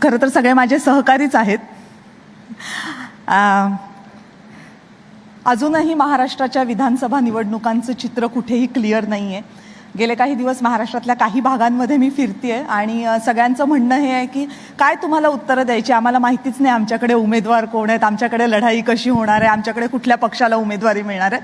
खरं तर सगळे माझे सहकारीच आहेत. अजूनही महाराष्ट्राच्या विधानसभा निवडणुकांचं चित्र कुठेही क्लिअर नाही आहे. गेले काही दिवस महाराष्ट्रातल्या काही भागांमध्ये मी फिरते आहे आणि सगळ्यांचं म्हणणं हे आहे की काय तुम्हाला उत्तरं द्यायची, आम्हाला माहितीच नाही आमच्याकडे उमेदवार कोण आहेत, आमच्याकडे लढाई कशी होणार आहे, आमच्याकडे कुठल्या पक्षाला उमेदवारी मिळणार आहे.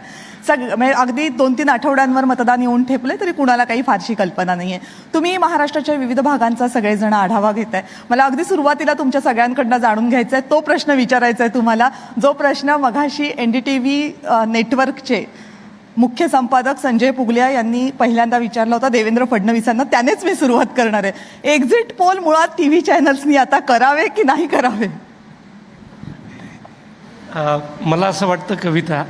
म्हणजे अगदी 2-3 आठवड्यांवर मतदान येऊन ठेपले तरी कुणाला काही फारशी कल्पना नाही आहे. तुम्ही महाराष्ट्राच्या विविध भागांचा सगळेजण आढावा घेताय. मला अगदी सुरुवातीला तुमच्या सगळ्यांकडनं जाणून घ्यायचं आहे, तो प्रश्न विचारायचा आहे तुम्हाला, जो प्रश्न मघाशी NDTV नेटवर्कचे मुख्य संपादक संजय पुगलिया यांनी पहिल्यांदा विचारला होता देवेंद्र फडणवीसांना. त्यानेच मी सुरुवात करणार आहे. एक्झिट पोल मुळात TV चॅनल्सनी आता करावे की नाही करावे? मला असं वाटतं कविता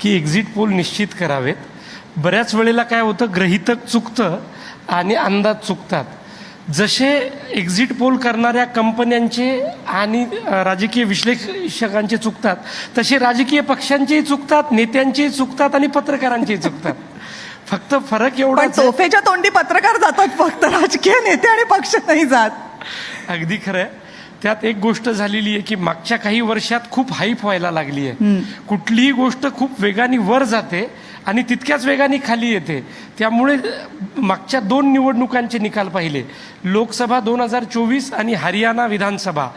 की एक्झिट पोल निश्चित करावेत. बऱ्याच वेळेला काय होतं, गृहीतक चुकतं आणि अंदाज चुकतात. जसे एक्झिट पोल करणाऱ्या कंपन्यांचे आणि राजकीय विश्लेषकांचे चुकतात, तसे राजकीय पक्षांचेही चुकतात, नेत्यांचेही चुकतात आणि पत्रकारांचेही चुकतात. फक्त फरक एवढा, तोफेच्या तोंडी पत्रकार जातात, फक्त राजकीय नेते आणि पक्ष नाही जात. अगदी खरं आहे. त्यात एक गोष्ट झालेली आहे की मागच्या काही वर्षात खूप हाईप व्हायला लागली आहे. कुठलीही गोष्ट खूप वेगाने वर जाते आणि तितक्याच वेगाने खाली येते. त्यामुळे मागच्या 2 निवडणुकांचे निकाल पाहिले, लोकसभा 2024 आणि हरियाणा विधानसभा,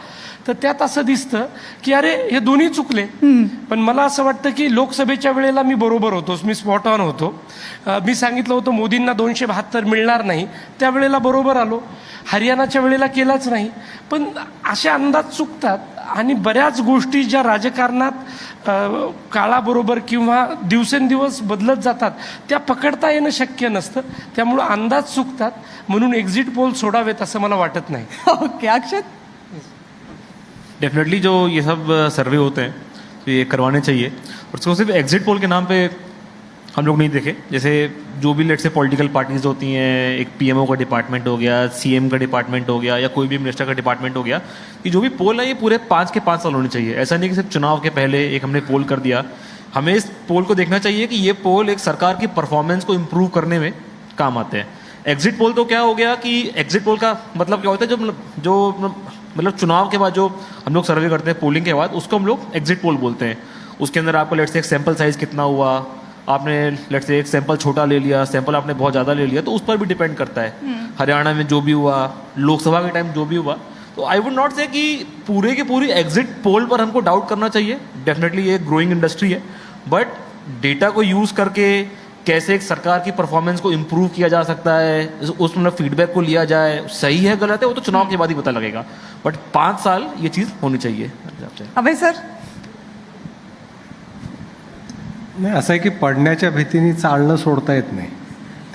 तर त्यात असं दिसतं की अरे हे दोन्ही चुकले. पण मला असं वाटतं की लोकसभेच्या वेळेला मी बरोबर होतोच, मी स्पॉट ऑन होतो. मी सांगितलं होतं मोदींना 272 मिळणार नाही, त्यावेळेला बरोबर आलो. हरियाणाच्या वेळेला केलाच नाही. पण असे अंदाज चुकतात आणि बऱ्याच गोष्टी ज्या राजकारणात काळाबरोबर किंवा दिवसेंदिवस बदलत जातात त्या पकडता येणं शक्य नसतं. त्यामुळं अंदाज चुकतात, म्हणून एक्झिट पोल सोडावेत असं मला वाटत नाही. ओके, अक्षत. डेफिनेटली जो ये सब सर्वे होते हैं तो ये करवाने चाहिए, और उसको सिर्फ एग्जिट पोल के नाम पे हम लोग नहीं देखें. जैसे जो भी लेट से पॉलिटिकल पार्टीज होती हैं, एक PMO का डिपार्टमेंट हो गया, CM का डिपार्टमेंट हो गया, या कोई भी मिनिस्टर का डिपार्टमेंट हो गया, कि जो भी पोल है ये पूरे 5 के 5 साल होने चाहिए. ऐसा नहीं कि सिर्फ चुनाव के पहले एक हमने पोल कर दिया. हमें इस पोल को देखना चाहिए कि ये पोल एक सरकार की परफॉर्मेंस को इम्प्रूव करने में काम आते हैं. एग्जिट पोल तो क्या हो गया कि एग्जिट पोल का मतलब क्या होता है, जो मतलब चुनाव के बाद जो हम लोग सर्वे करते हैं पोलिंग के बाद, उसको हम लोग एग्जिट पोल बोलते हैं. उसके अंदर आपको लेट से एक सैंपल साइज कितना हुआ, आपने लेट से एक सैंपल छोटा ले लिया, सैंपल आपने बहुत ज़्यादा ले लिया, तो उस पर भी डिपेंड करता है. हरियाणा में जो भी हुआ, लोकसभा के टाइम जो भी हुआ, तो आई वुड नॉट से कि पूरे की पूरी एग्जिट पोल पर हमको डाउट करना चाहिए. डेफिनेटली ये ग्रोइंग इंडस्ट्री है, बट डेटा को यूज़ करके कैसे एक सरकार की परफॉर्मेंस को इम्प्रूव किया जा सकता है, उस मतलब फीडबैक को लिया जाए, सही है गलत है वो तो चुनाव के बाद ही पता लगेगा. बट 5 साल ये चीज़ होनी चाहिए. अभय सर. नाही, असं आहे की पडण्याच्या भीतीने चालणं सोडता येत नाही,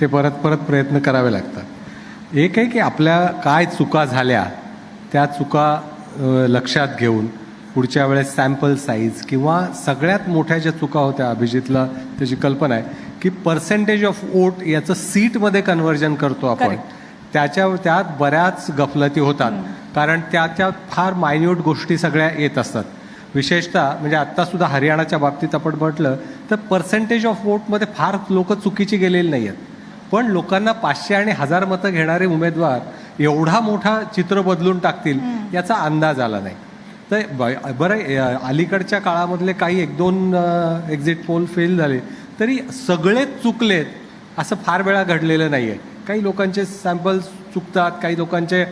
ते परत परत प्रयत्न करावे लागतात. एक आहे की आपल्या काय चुका झाल्या त्या चुका लक्षात घेऊन पुढच्या वेळेस सॅम्पल साईज, किंवा सगळ्यात मोठ्या ज्या चुका होत्या, अभिजितला त्याची कल्पना आहे की पर्सेंटेज ऑफ वोट याचं सीटमध्ये कन्व्हर्जन करतो आपण, त्यात बऱ्याच गफलती होतात. कारण त्याच्यात फार मायन्यूट गोष्टी सगळ्या येत असतात. विशेषतः म्हणजे आत्तासुद्धा हरियाणाच्या बाबतीत आपण म्हटलं तर पर्सेंटेज ऑफ वोटमध्ये फार लोक चुकीची गेलेली नाही आहेत, पण लोकांना 500 आणि 1000 मतं घेणारे उमेदवार एवढा मोठा चित्र बदलून टाकतील याचा अंदाज आला नाही. तर बरं, अलीकडच्या काळामधले काही 1-2 एक्झिट पोल फेल झाले तरी सगळेच चुकलेत असं फार वेळा घडलेलं नाही आहे. काही लोकांचे सॅम्पल्स चुकतात, काही लोकांचे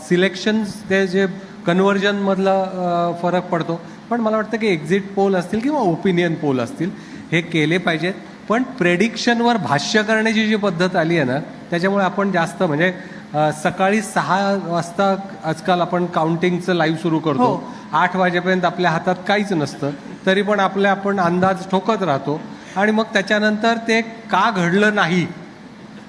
सिलेक्शन्स ते जे कन्व्हर्जनमधला फरक पडतो. पण मला वाटतं की एक्झिट पोल असतील किंवा ओपिनियन पोल असतील हे केले पाहिजेत. पण प्रेडिक्शनवर भाष्य करण्याची जी पद्धत आली आहे ना, त्याच्यामुळे आपण जास्त म्हणजे सकाळी 6 वाजता आजकाल आपण काउंटिंगचं लाईव्ह सुरू करतो, 8 वाजेपर्यंत आपल्या हातात काहीच नसतं, तरी पण आपण अंदाज ठोकत राहतो. आणि मग त्याच्यानंतर ते का घडलं नाही,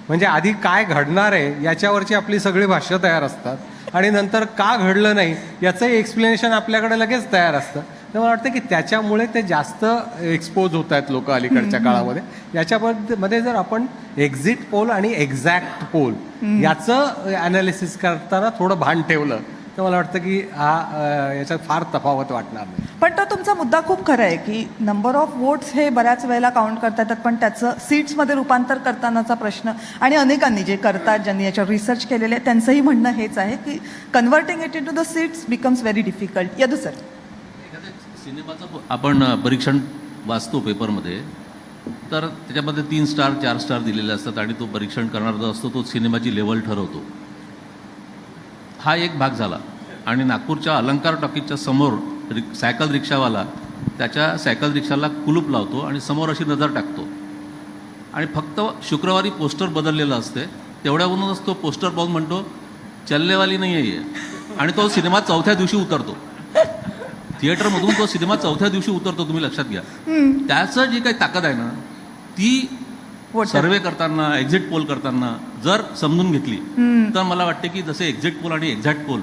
म्हणजे आधी काय घडणार आहे याच्यावरची आपली सगळी भाष्य तयार असतात, आणि नंतर का घडलं नाही याचंही एक्सप्लेनेशन आपल्याकडे लगेच तयार असतं. तर मला वाटतं की त्याच्यामुळे ते जास्त एक्सपोज होत आहेत लोक अलीकडच्या काळामध्ये. याच्यामध्ये जर आपण एक्झिट पोल आणि एक्झॅक्ट पोल याचं ॲनालिसिस करताना थोडं भान ठेवलं तर मला वाटतं की याच्यात फार तफावत वाटणार नाही. पण तो तुमचा मुद्दा खूप खरा आहे की नंबर ऑफ वोट्स हे बऱ्याच वेळेला काउंट करता येतात, पण त्याचं सीट्समध्ये रूपांतर करतानाचा प्रश्न, आणि अनेकांनी जे करतात, ज्यांनी याच्यावर रिसर्च केलेले आहे, त्यांचंही म्हणणं हेच आहे की converting it into the seats becomes very difficult. Yadu sir, सिनेमाचं आपण परीक्षण वाचतो पेपरमध्ये, तर त्याच्यामध्ये 3 स्टार 4 स्टार दिलेले असतात आणि तो परीक्षण करणारा जो असतो तो सिनेमाची लेवल ठरवतो. हा एक भाग झाला. आणि नागपूरच्या अलंकार टॉकीजच्या समोर सायकल रिक्षावाला त्याच्या सायकल रिक्षाला कुलूप लावतो आणि समोर अशी नजर टाकतो आणि फक्त शुक्रवारी पोस्टर बदललेलं असते, तेवढ्यावरूनच तो पोस्टर पाहून म्हणतो चल्लेवाली नाही आहे, आणि तो सिनेमा 4थ्या दिवशी उतरतो. थिएटरमधून तो सिनेमा 4थ्या दिवशी उतरतो. तुम्ही लक्षात घ्या. त्याचं जी काही ताकद आहे ना, ती सर्वे करताना, एक्झिट पोल करताना जर समजून घेतली तर मला वाटते की जसे एक्झिट पोल आणि एक्झॅक्ट पोल,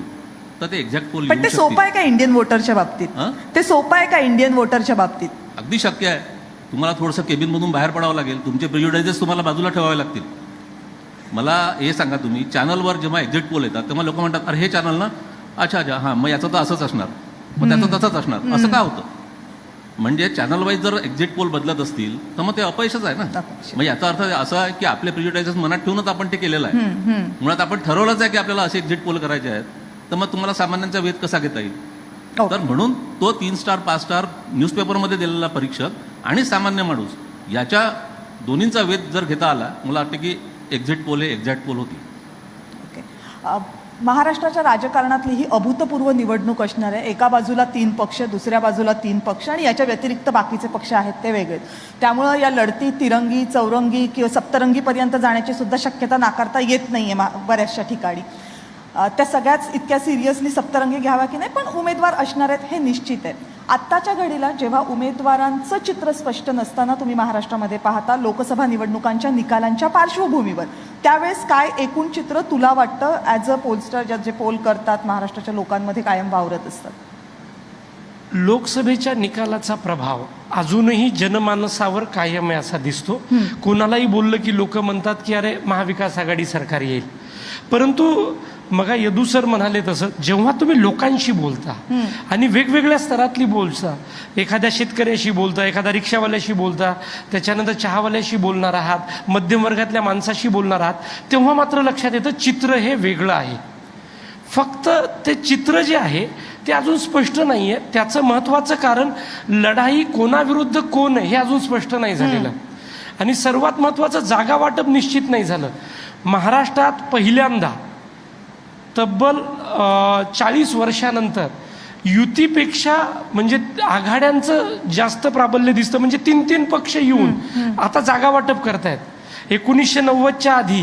तर ते एक्झॅक्ट पोल पण ते सोपं आहे का इंडियन वोटरच्या बाबतीत? ते सोपं आहे का इंडियन वोटरच्या बाबतीत? अगदी शक्य आहे. तुम्हाला थोडंसं केबिनमधून बाहेर पडावं लागेल, तुमचे प्रिज्युडायजेस तुम्हाला बाजूला ठेवावे लागतील. मला हे सांगा, तुम्ही चॅनलवर जेव्हा एक्झिट पोल येतात तेव्हा लोक म्हणतात अरे हे चॅनल ना, अच्छा अच्छा हां, मग याचं तर असंच असणार, मग त्याचं तसंच असणार. असं का होतं? म्हणजे चॅनल वाईज जर एक्झिट पोल बदलत असतील तर मग ते अपयशच आहे ना. मग याचा अर्थ असा आहे की आपले प्रिज्युडायजेस मनात ठेवूनच आपण ते केलेलं आहे. मुळात आपण ठरवलंच आहे की आपल्याला असे एक्झिट पोल करायचे आहेत, तर मग तुम्हाला सामान्यांचा वेध कसा घेता येईल? तर म्हणून तो 3 स्टार 5 स्टार न्यूजपेपरमध्ये दिलेला परीक्षक आणि सामान्य माणूस याच्या दोन्हींचा वेध जर घेता आला, मला वाटतं की एक्झिट पोल हे एक्झॅक्ट पोल होती. महाराष्ट्राच्या राजकारणातली ही अभूतपूर्व निवडणूक असणार आहे. एका बाजूला 3 पक्ष, दुसऱ्या बाजूला 3 पक्ष, आणि याच्या व्यतिरिक्त बाकीचे पक्ष आहेत ते वेगळे. त्यामुळं या लढती तिरंगी, चौरंगी किंवा सप्तरंगीपर्यंत जाण्याची सुद्धा शक्यता नाकारता येत नाही आहे बऱ्याचशा ठिकाणी. त्या सगळ्याच इतक्या सिरियसली सप्तरंगी घ्यावा की नाही, पण उमेदवार असणार आहेत हे निश्चित आहे. आत्ताच्या घडीला जेव्हा उमेदवारांचं चित्र स्पष्ट नसताना तुम्ही महाराष्ट्रामध्ये पाहता लोकसभा निवडणुकांच्या निकालांच्या पार्श्वभूमीवर, त्यावेळेस काय एकूण चित्र तुला वाटतं ॲज अ पोलस्टर, जे पोल करतात महाराष्ट्राच्या लोकांमध्ये कायम वावरत असतात? लोकसभेच्या निकालाचा प्रभाव अजूनही जनमानसावर कायम आहे असा दिसतो. कोणालाही बोललं की लोक म्हणतात की अरे महाविकास आघाडी सरकार येईल. परंतु मग यदू सर म्हणाले तसं, जेव्हा तुम्ही लोकांशी बोलता आणि वेगवेगळ्या स्तरातली बोलता, एखाद्या शेतकऱ्याशी बोलता, एखाद्या रिक्षावाल्याशी बोलता, त्याच्यानंतर चहावाल्याशी बोलणार आहात, मध्यम वर्गातल्या माणसाशी बोलणार आहात, तेव्हा मात्र लक्षात येतं चित्र हे वेगळं आहे. फक्त ते चित्र जे आहे ते अजून स्पष्ट नाही आहे. त्याचं महत्त्वाचं कारण लढाई कोणाविरुद्ध कोण हे अजून स्पष्ट नाही झालेलं, आणि सर्वात महत्त्वाचं जागा वाटप निश्चित नाही झालं. महाराष्ट्रात पहिल्यांदा तब्बल 40 वर्षानंतर युतीपेक्षा म्हणजे आघाड्यांचं जास्त प्राबल्य दिसतं. म्हणजे 3 पक्ष येऊन आता जागा वाटप करतायत. 1990च्या आधी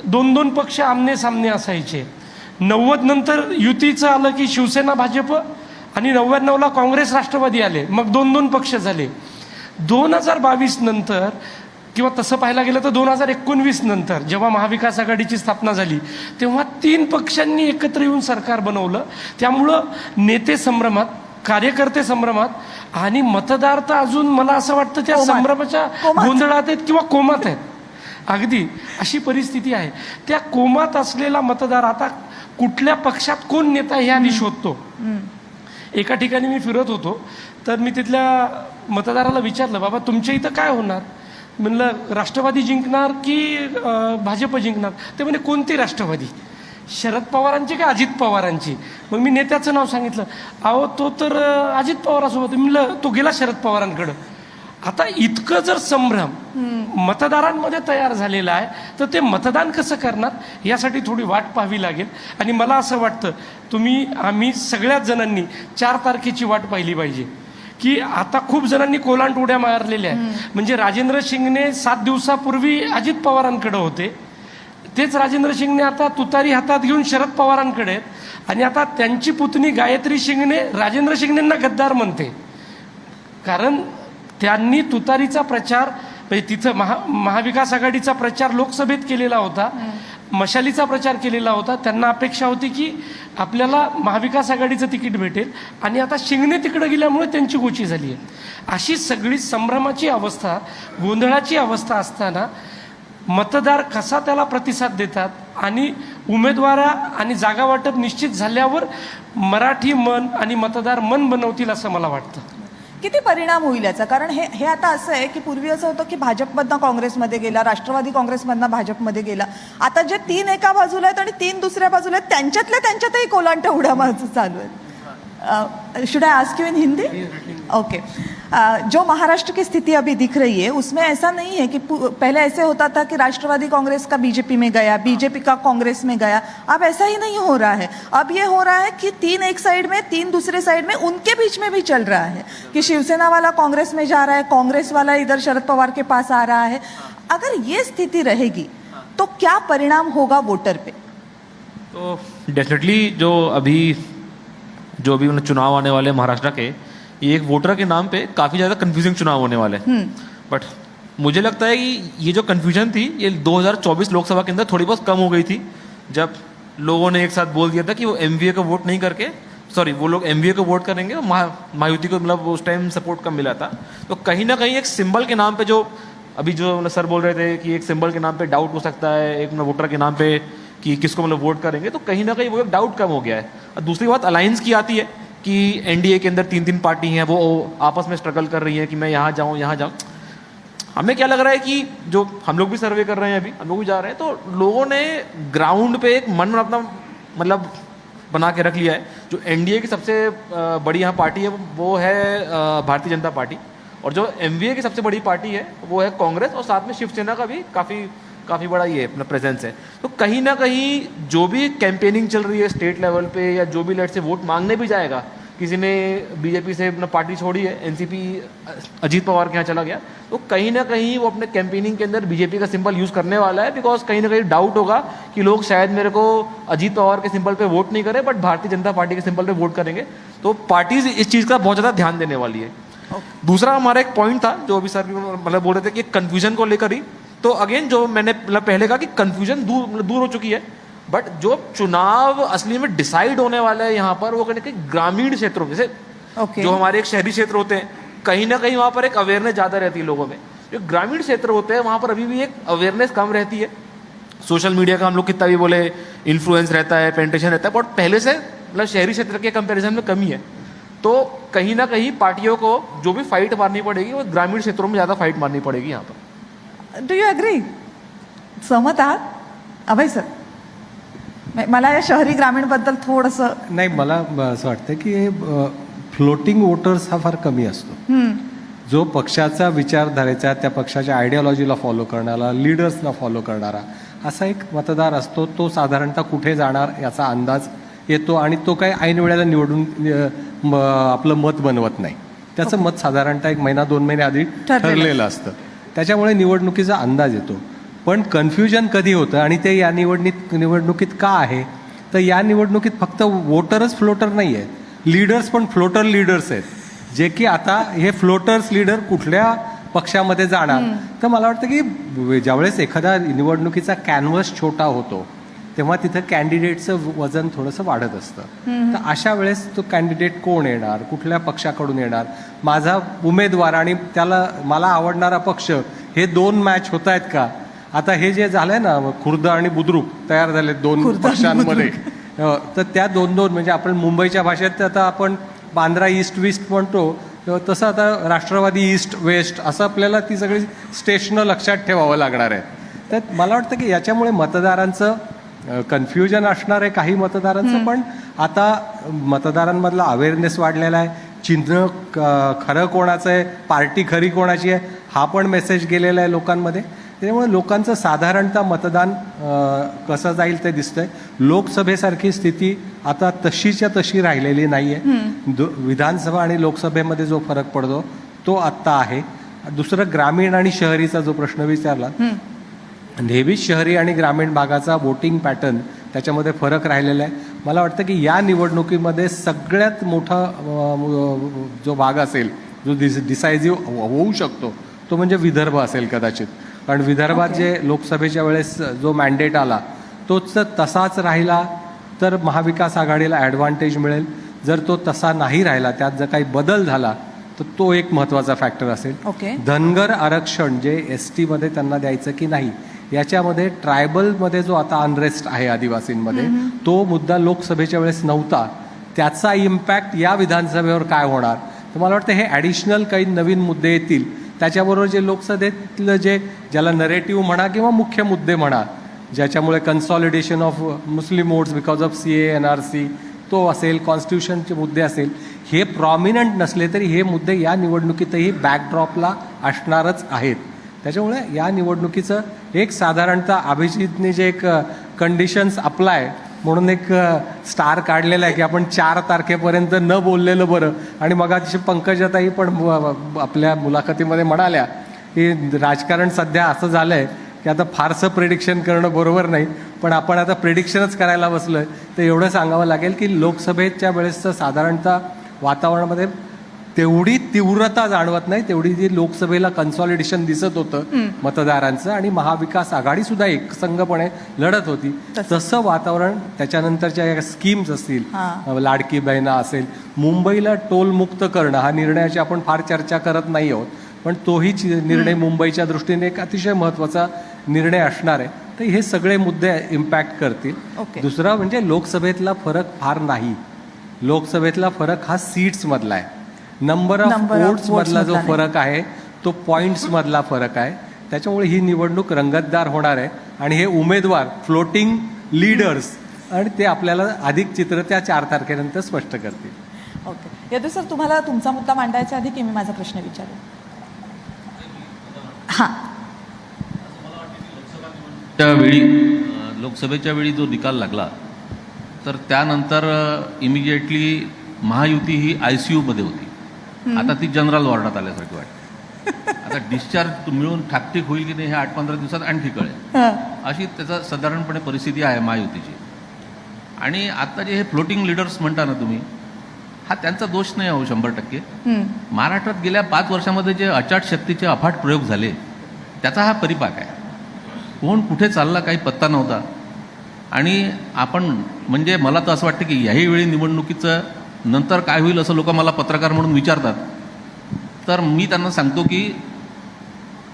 2 पक्ष आमने सामने असायचे. 90 नंतर युतीचं आलं की शिवसेना भाजप, आणि 99ला काँग्रेस राष्ट्रवादी आले, मग 2 पक्ष झाले. 2022 नंतर किंवा तसं पाहायला गेलं तर 2019 नंतर जेव्हा महाविकास आघाडीची स्थापना झाली तेव्हा 3 पक्षांनी एकत्र येऊन सरकार बनवलं. त्यामुळं नेते संभ्रमात, कार्यकर्ते संभ्रमात, आणि मतदार तर अजून मला असं वाटतं त्या संभ्रमाच्या गोंधळात आहेत किंवा कोमात आहेत. अगदी अशी परिस्थिती आहे. त्या कोमात असलेला मतदार आता कुठल्या पक्षात कोण नेता हे आधी शोधतो. एका ठिकाणी मी फिरत होतो तर मी तिथल्या मतदाराला विचारलं, बाबा तुमच्या इथं काय होणार? म्हणलं राष्ट्रवादी जिंकणार की भाजप जिंकणार? ते म्हणजे कोणती राष्ट्रवादी, शरद पवारांची का अजित पवारांची? मग मी नेत्याचं नाव सांगितलं. अहो तो तर अजित पवारांसोबत. म्हणलं तो गेला शरद पवारांकडं. आता इतकं जर संभ्रम मतदारांमध्ये तयार झालेला आहे तर ते मतदान कसं करणार यासाठी थोडी वाट पाहावी लागेल. आणि मला असं वाटतं आम्ही सगळ्याच जणांनी 4 तारखेची वाट पाहिली पाहिजे, की आता खूप जणांनी कोलांट उड्या मारलेल्या आहेत. म्हणजे राजेंद्र शिंगणे 7 दिवसापूर्वी अजित पवारांकडे होते, तेच राजेंद्र शिंगणे आता तुतारी हातात घेऊन शरद पवारांकडे आहेत, आणि आता त्यांची पुतणी गायत्री शिंगणे राजेंद्र शिंगणेंना गद्दार म्हणते. कारण त्यांनी तुतारीचा प्रचार म्हणजे तिथं महाविकास आघाडीचा प्रचार लोकसभेत केलेला होता, मशालीचा प्रचार केलेला होता. त्यांना अपेक्षा होती की आपल्याला महाविकास आघाडीचं तिकीट भेटेल, आणि आता शिंगणे तिकडे गेल्यामुळे त्यांची गोची झाली आहे. अशी सगळी संभ्रमाची अवस्था, गोंधळाची अवस्था असताना मतदार कसा त्याला प्रतिसाद देतात आणि उमेदवारा आणि जागा वाटप निश्चित झाल्यावर मराठी मन आणि मतदार मन बनवतील असं मला वाटतं. किती परिणाम होईल याचा? कारण हे आता असं आहे की पूर्वी असं होतं की भाजपमधनं काँग्रेसमध्ये गेला, राष्ट्रवादी काँग्रेसमधनं भाजपमध्ये गेला. आता जे 3 एका बाजूला आहेत आणि 3 दुसऱ्या बाजूला आहेत, त्यांच्यातही कोलांट्या उड्या मारत चालू आहेत. Should I ask you in Hindi? Okay. जो महाराष्ट्र की स्थिति अभी दिख रही है उसमें ऐसा नहीं है कि पहले ऐसे होता था कि राष्ट्रवादी कांग्रेस का बीजेपी में गया, बीजेपी का कांग्रेस में गया. अब ऐसा ही नहीं हो रहा है. अब ये हो रहा है कि 3 एक साइड में, 3 दूसरे साइड में, उनके बीच में भी चल रहा है कि शिवसेना वाला कांग्रेस में जा रहा है, कांग्रेस वाला इधर शरद पवार के पास आ रहा है. अगर ये स्थिति रहेगी तो क्या परिणाम होगा वोटर पे? तो डेफिनेटली जो भी मतलब चुनाव आने वाले हैं महाराष्ट्र के, ये एक वोटर के नाम पे काफ़ी ज़्यादा कंफ्यूजिंग चुनाव होने वाले हैं. बट मुझे लगता है कि ये जो कंफ्यूजन थी ये 2024 लोकसभा के अंदर थोड़ी बहुत कम हो गई थी, जब लोगों ने एक साथ बोल दिया था कि वो एमवीए को वोट नहीं करके, वो लोग एमवीए को वोट करेंगे और महायुति को मतलब उस टाइम सपोर्ट कम मिला था. तो कहीं ना कहीं एक सिंबल के नाम पे जो अभी जो मतलब सर बोल रहे थे कि एक सिंबल के नाम पे डाउट हो सकता है, एक मतलब वोटर के नाम पे कि किसको मतलब वोट करेंगे, तो कहीं ना कहीं वो एक डाउट कम हो गया है. और दूसरी बात अलायंस की आती है कि एनडीए के अंदर 3-3 पार्टी हैं, वो आपस में स्ट्रगल कर रही हैं कि मैं यहाँ जाऊँ यहाँ जाऊँ. हमें क्या लग रहा है कि जो हम लोग भी सर्वे कर रहे हैं, अभी हम लोग भी जा रहे हैं, तो लोगों ने ग्राउंड पे एक मन अपना मतलब बना के रख लिया है. जो एनडीए की सबसे बड़ी यहाँ पार्टी है वो है भारतीय जनता पार्टी, और जो एमवीए की सबसे बड़ी पार्टी है वो है कांग्रेस, और साथ में शिवसेना का भी काफ़ी बड़ा ये अपना प्रेजेंस है. तो कहीं ना कहीं जो भी कैंपेनिंग चल रही है स्टेट लेवल पे, या जो भी लेट से वोट मांगने भी जाएगा, किसी ने बीजेपी से अपना पार्टी छोड़ी है, एनसीपी अजीत पवार के यहाँ चला गया, तो कहीं ना कहीं वो अपने कैंपेनिंग के अंदर बीजेपी का सिंबल यूज़ करने वाला है. बिकॉज कहीं ना कहीं डाउट होगा कि लोग शायद मेरे को अजीत पवार के सिंबल पे वोट नहीं करें, but Bharatiya Janata party K symbol pay vote करेंगे. तो पार्टीज इस चीज़ का बहुत ज़्यादा ध्यान देने वाली है. दूसरा हमारा एक पॉइंट था जो अभी सर मतलब बोल रहे थे कि कन्फ्यूजन को लेकर ही, तो अगेन जो मैंने मतलब पहले कहा कि कन्फ्यूजन दूर हो चुकी है, बट जो चुनाव असली में डिसाइड होने वाला है यहाँ पर वो कहीं ना कहीं ग्रामीण क्षेत्रों में, जैसे जो हमारे एक शहरी क्षेत्र होते हैं, कहीं ना कहीं वहाँ पर एक अवेयरनेस ज़्यादा रहती है लोगों में. जो ग्रामीण क्षेत्र होते हैं वहाँ पर अभी भी एक अवेयरनेस कम रहती है. सोशल मीडिया का हम लोग कितना भी बोले इन्फ्लुएंस रहता है, पेंटेशन रहता है, बट पहले से मतलब शहरी क्षेत्र के कंपेरिजन में कमी है. तो कहीं ना कहीं पार्टियों को जो भी फाइट मारनी पड़ेगी वो ग्रामीण क्षेत्रों में ज़्यादा फाइट मारनी पड़ेगी यहाँ पर. Do you agree? सहमत आहात अभय सर? मला या शहरी ग्रामीण बद्दल थोडंसं नाही, मला असं वाटतं की फ्लोटिंग वोटर्स हा फार कमी असतो. जो पक्षाचा विचारधारेचा, त्या पक्षाच्या आयडियॉलॉजीला फॉलो करणारा, लीडर्सला फॉलो करणारा असा एक मतदार असतो. तो साधारणतः कुठे जाणार याचा अंदाज येतो आणि तो काही ऐन वेळेला निवडून आपलं मत बनवत नाही. त्याचं मत साधारणतः 1 महिना 2 महिने आधी ठरलेलं असतं. त्याच्यामुळे निवडणुकीचा अंदाज येतो. पण कन्फ्युजन कधी होतं आणि ते या निवडणुकीत का आहे, तर या निवडणुकीत फक्त वोटरच फ्लोटर नाही आहेत, लीडर्स पण फ्लोटर लीडर्स आहेत, जे की आता हे फ्लोटर्स लीडर कुठल्या पक्षामध्ये जाणार. तर मला वाटतं की ज्यावेळेस एखादा निवडणुकीचा कॅनव्हस छोटा होतो तेव्हा तिथं कॅन्डिडेटचं वजन थोडंसं वाढत असतं. तर अशा वेळेस तो कॅन्डिडेट कोण येणार, कुठल्या पक्षाकडून येणार, माझा उमेदवार आणि त्याला मला आवडणारा पक्ष, हे 2 मॅच होत आहेत का. आता हे जे झालंय ना, खुर्द आणि बुद्रुक तयार झाले 2 पक्षांमध्ये, तर त्या 2 म्हणजे आपण मुंबईच्या भाषेत आता आपण बांद्रा ईस्ट वेस्ट म्हणतो, तसं आता राष्ट्रवादी ईस्ट वेस्ट असं आपल्याला ती सगळी स्टेशनं लक्षात ठेवावं लागणार आहे. तर मला वाटतं की याच्यामुळे मतदारांचं कन्फ्युजन असणार आहे काही मतदारांचं, पण आता मतदारांमधला अवेअरनेस वाढलेला आहे. चिन्ह खरं कोणाचं आहे, पार्टी खरी कोणाची आहे, हा पण मेसेज गेलेला आहे लोकांमध्ये. त्यामुळे लोकांचं साधारणतः मतदान कसं जाईल ते दिसतंय. लोकसभेसारखी स्थिती आता तशीच्या तशी राहिलेली नाही आहे. विधानसभा आणि लोकसभेमध्ये जो फरक पडतो तो आत्ता आहे. दुसरं ग्रामीण आणि शहरीचा जो प्रश्न विचारला, नेहमीच शहरी आणि ग्रामीण भागाचा वोटिंग पॅटर्न त्याच्यामध्ये फरक राहिलेला आहे. मला वाटतं की या निवडणुकीमध्ये सगळ्यात मोठा जो भाग असेल, जो डिसायझिव्ह होऊ शकतो, तो म्हणजे विदर्भ असेल कदाचित. कारण विदर्भात जे लोकसभेच्या वेळेस जो मॅन्डेट आला तोच तसाच राहिला तर महाविकास आघाडीला ॲडव्हान्टेज मिळेल. जर तो तसा नाही राहिला, त्यात जर काही बदल झाला तर तो एक महत्त्वाचा फॅक्टर असेल. धनगर आरक्षण जे ST मध्ये त्यांना द्यायचं की नाही याच्यामध्ये ट्रायबलमध्ये जो आता अनरेस्ट आहे आदिवासींमध्ये तो मुद्दा लोकसभेच्या वेळेस नव्हता. त्याचा इम्पॅक्ट या विधानसभेवर काय होणार, तर मला वाटतं हे ॲडिशनल काही नवीन मुद्दे येतील. त्याच्याबरोबर जे लोकसभेतलं जे ज्याला नरेटिव्ह म्हणा किंवा मुख्य मुद्दे म्हणा, ज्याच्यामुळे consolidation of Muslim votes because of CAA NRC तो असेल, कॉन्स्टिट्यूशनचे मुद्दे असेल, हे प्रॉमिनंट नसले तरी हे मुद्दे या निवडणुकीतही बॅकड्रॉपला असणारच आहेत. त्याच्यामुळे या निवडणुकीचं एक साधारणतः अभिजितने जे एक कंडिशन्स अप्लाय म्हणून एक स्टार काढलेला आहे की आपण 4 तारखेपर्यंत न बोललेलं बरं. आणि मग अशी पंकजाताई पण आपल्या मुलाखतीमध्ये म्हणाल्या की राजकारण सध्या असं झालं आहे की आता फारसं प्रेडिक्शन करणं बरोबर नाही, पण आपण आता प्रेडिक्शनच करायला बसलो आहे. तर एवढं सांगावं लागेल की लोकसभेच्या वेळेसचं साधारणतः वातावरणामध्ये तेवढी तीव्रता जाणवत नाही, तेवढी जी लोकसभेला कन्सॉलिडेशन दिसत होतं मतदारांचं, आणि महाविकास आघाडी सुद्धा एकसंघपणे लढत होती. तसं वातावरण त्याच्यानंतरच्या स्कीम्स असतील, लाडकी बहिणा असेल, मुंबईला टोलमुक्त करणं हा निर्णयाची आपण फार चर्चा करत नाही आहोत, पण तोही निर्णय मुंबईच्या दृष्टीने एक अतिशय महत्त्वाचा निर्णय असणार आहे. तर हे सगळे मुद्दे इम्पॅक्ट करतील. दुसरा म्हणजे लोकसभेतला फरक फार नाही. लोकसभेतला फरक हा सीट्समधला आहे. नंबर ऑफ वोट्स मधला जो फरक आहे तो पॉईंट्स मधला फरक आहे. त्याच्यामुळे ही निवडणूक रंगतदार होणार आहे आणि हे उमेदवार फ्लोटिंग लीडर्स आणि ते आपल्याला अधिक चित्र त्या 4 तारखेनंतर स्पष्ट करतील. ओके, यदू सर, तुम्हाला तुमचा मुद्दा मांडायच्या आधी की मी माझा प्रश्न विचारेन? हां, त्यावेळी लोकसभेच्या वेळी जो निकाल लागला तर त्यानंतर इमिजिएटली महायुती ही ICUमध्ये होती. आता ती जनरल वॉर्डात आल्यासारखी वाटते. आता डिस्चार्ज मिळून ठाकठीक होईल की नाही हे 8-15 दिवसात आणखी कळेल, अशी त्याचा साधारणपणे परिस्थिती आहे महायुतीची. आणि आता जे हे फ्लोटिंग लीडर्स म्हणता ना तुम्ही, हा त्यांचा दोष नाही हो 100%. महाराष्ट्रात गेल्या 5 वर्षामध्ये जे अचाट शक्तीचे अफाट प्रयोग झाले त्याचा हा परिपाक आहे. कोण कुठे चालला काही पत्ता नव्हता. आणि आपण म्हणजे मला तर असं वाटतं की याही वेळी निवडणुकीचं नंतर काय होईल असं लोक मला पत्रकार म्हणून विचारतात, तर मी त्यांना सांगतो की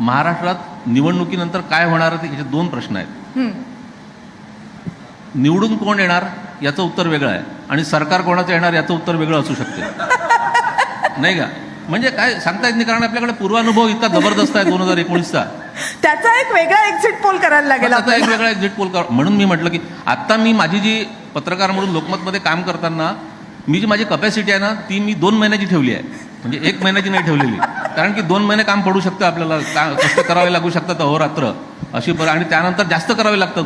महाराष्ट्रात निवडणुकीनंतर काय होणार याचे 2 प्रश्न आहेत. निवडून कोण येणार याचं उत्तर वेगळं आहे आणि सरकार कोणाचं येणार याचं उत्तर वेगळं असू शकते, नाही का? म्हणजे काय सांगता येत नाही, कारण आपल्याकडे पूर्वानुभव इतका जबरदस्त आहे 2019चा. त्याचा एक वेगळा एक्झिट पोल करायला लागेल. आता एक वेगळा एक्झिट पोल म्हणून मी म्हटलं की आता मी माझी जी पत्रकार म्हणून लोकमतमध्ये काम करताना मी जी माझी कपॅसिटी आहे ना ती मी 2 महिन्याची ठेवली आहे, म्हणजे 1 महिन्याची नाही ठेवलेली. कारण की 2 महिने काम पडू शकतं आपल्याला, कष्ट करावे लागू शकतात अहोरात्र अशी आणि त्यानंतर जास्त करावे लागतात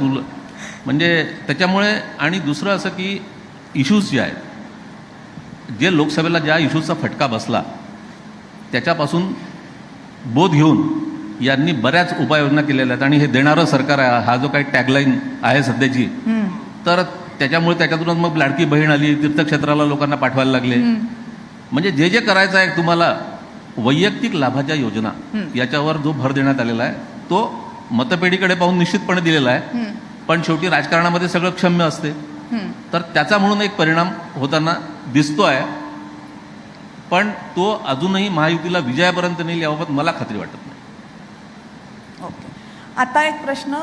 म्हणजे त्याच्यामुळे. आणि दुसरं असं की इश्यूज जे आहेत, जे लोकसभेला ज्या इश्यूजचा फटका बसला त्याच्यापासून बोध घेऊन यांनी बऱ्याच उपाययोजना केलेल्या आहेत. आणि हे देणारं सरकार आहे हा जो काही टॅगलाईन आहे सध्याची, तर त्याच्यामुळे त्याच्यातूनच मग लाडकी बहीण आली, तीर्थक्षेत्राला लोकांना पाठवायला लागले. म्हणजे जे जे करायचं आहे तुम्हाला वैयक्तिक लाभाच्या योजना याच्यावर जो भर देण्यात आलेला आहे तो मतपेढीकडे पाहून निश्चितपणे दिलेला आहे. पण शेवटी राजकारणामध्ये सगळं क्षम्य असते, तर त्याचा म्हणून एक परिणाम होताना दिसतो आहे. पण तो अजूनही महायुतीला विजयापर्यंत नेईल याबाबत मला खात्री वाटत नाही. ओके, आता एक प्रश्न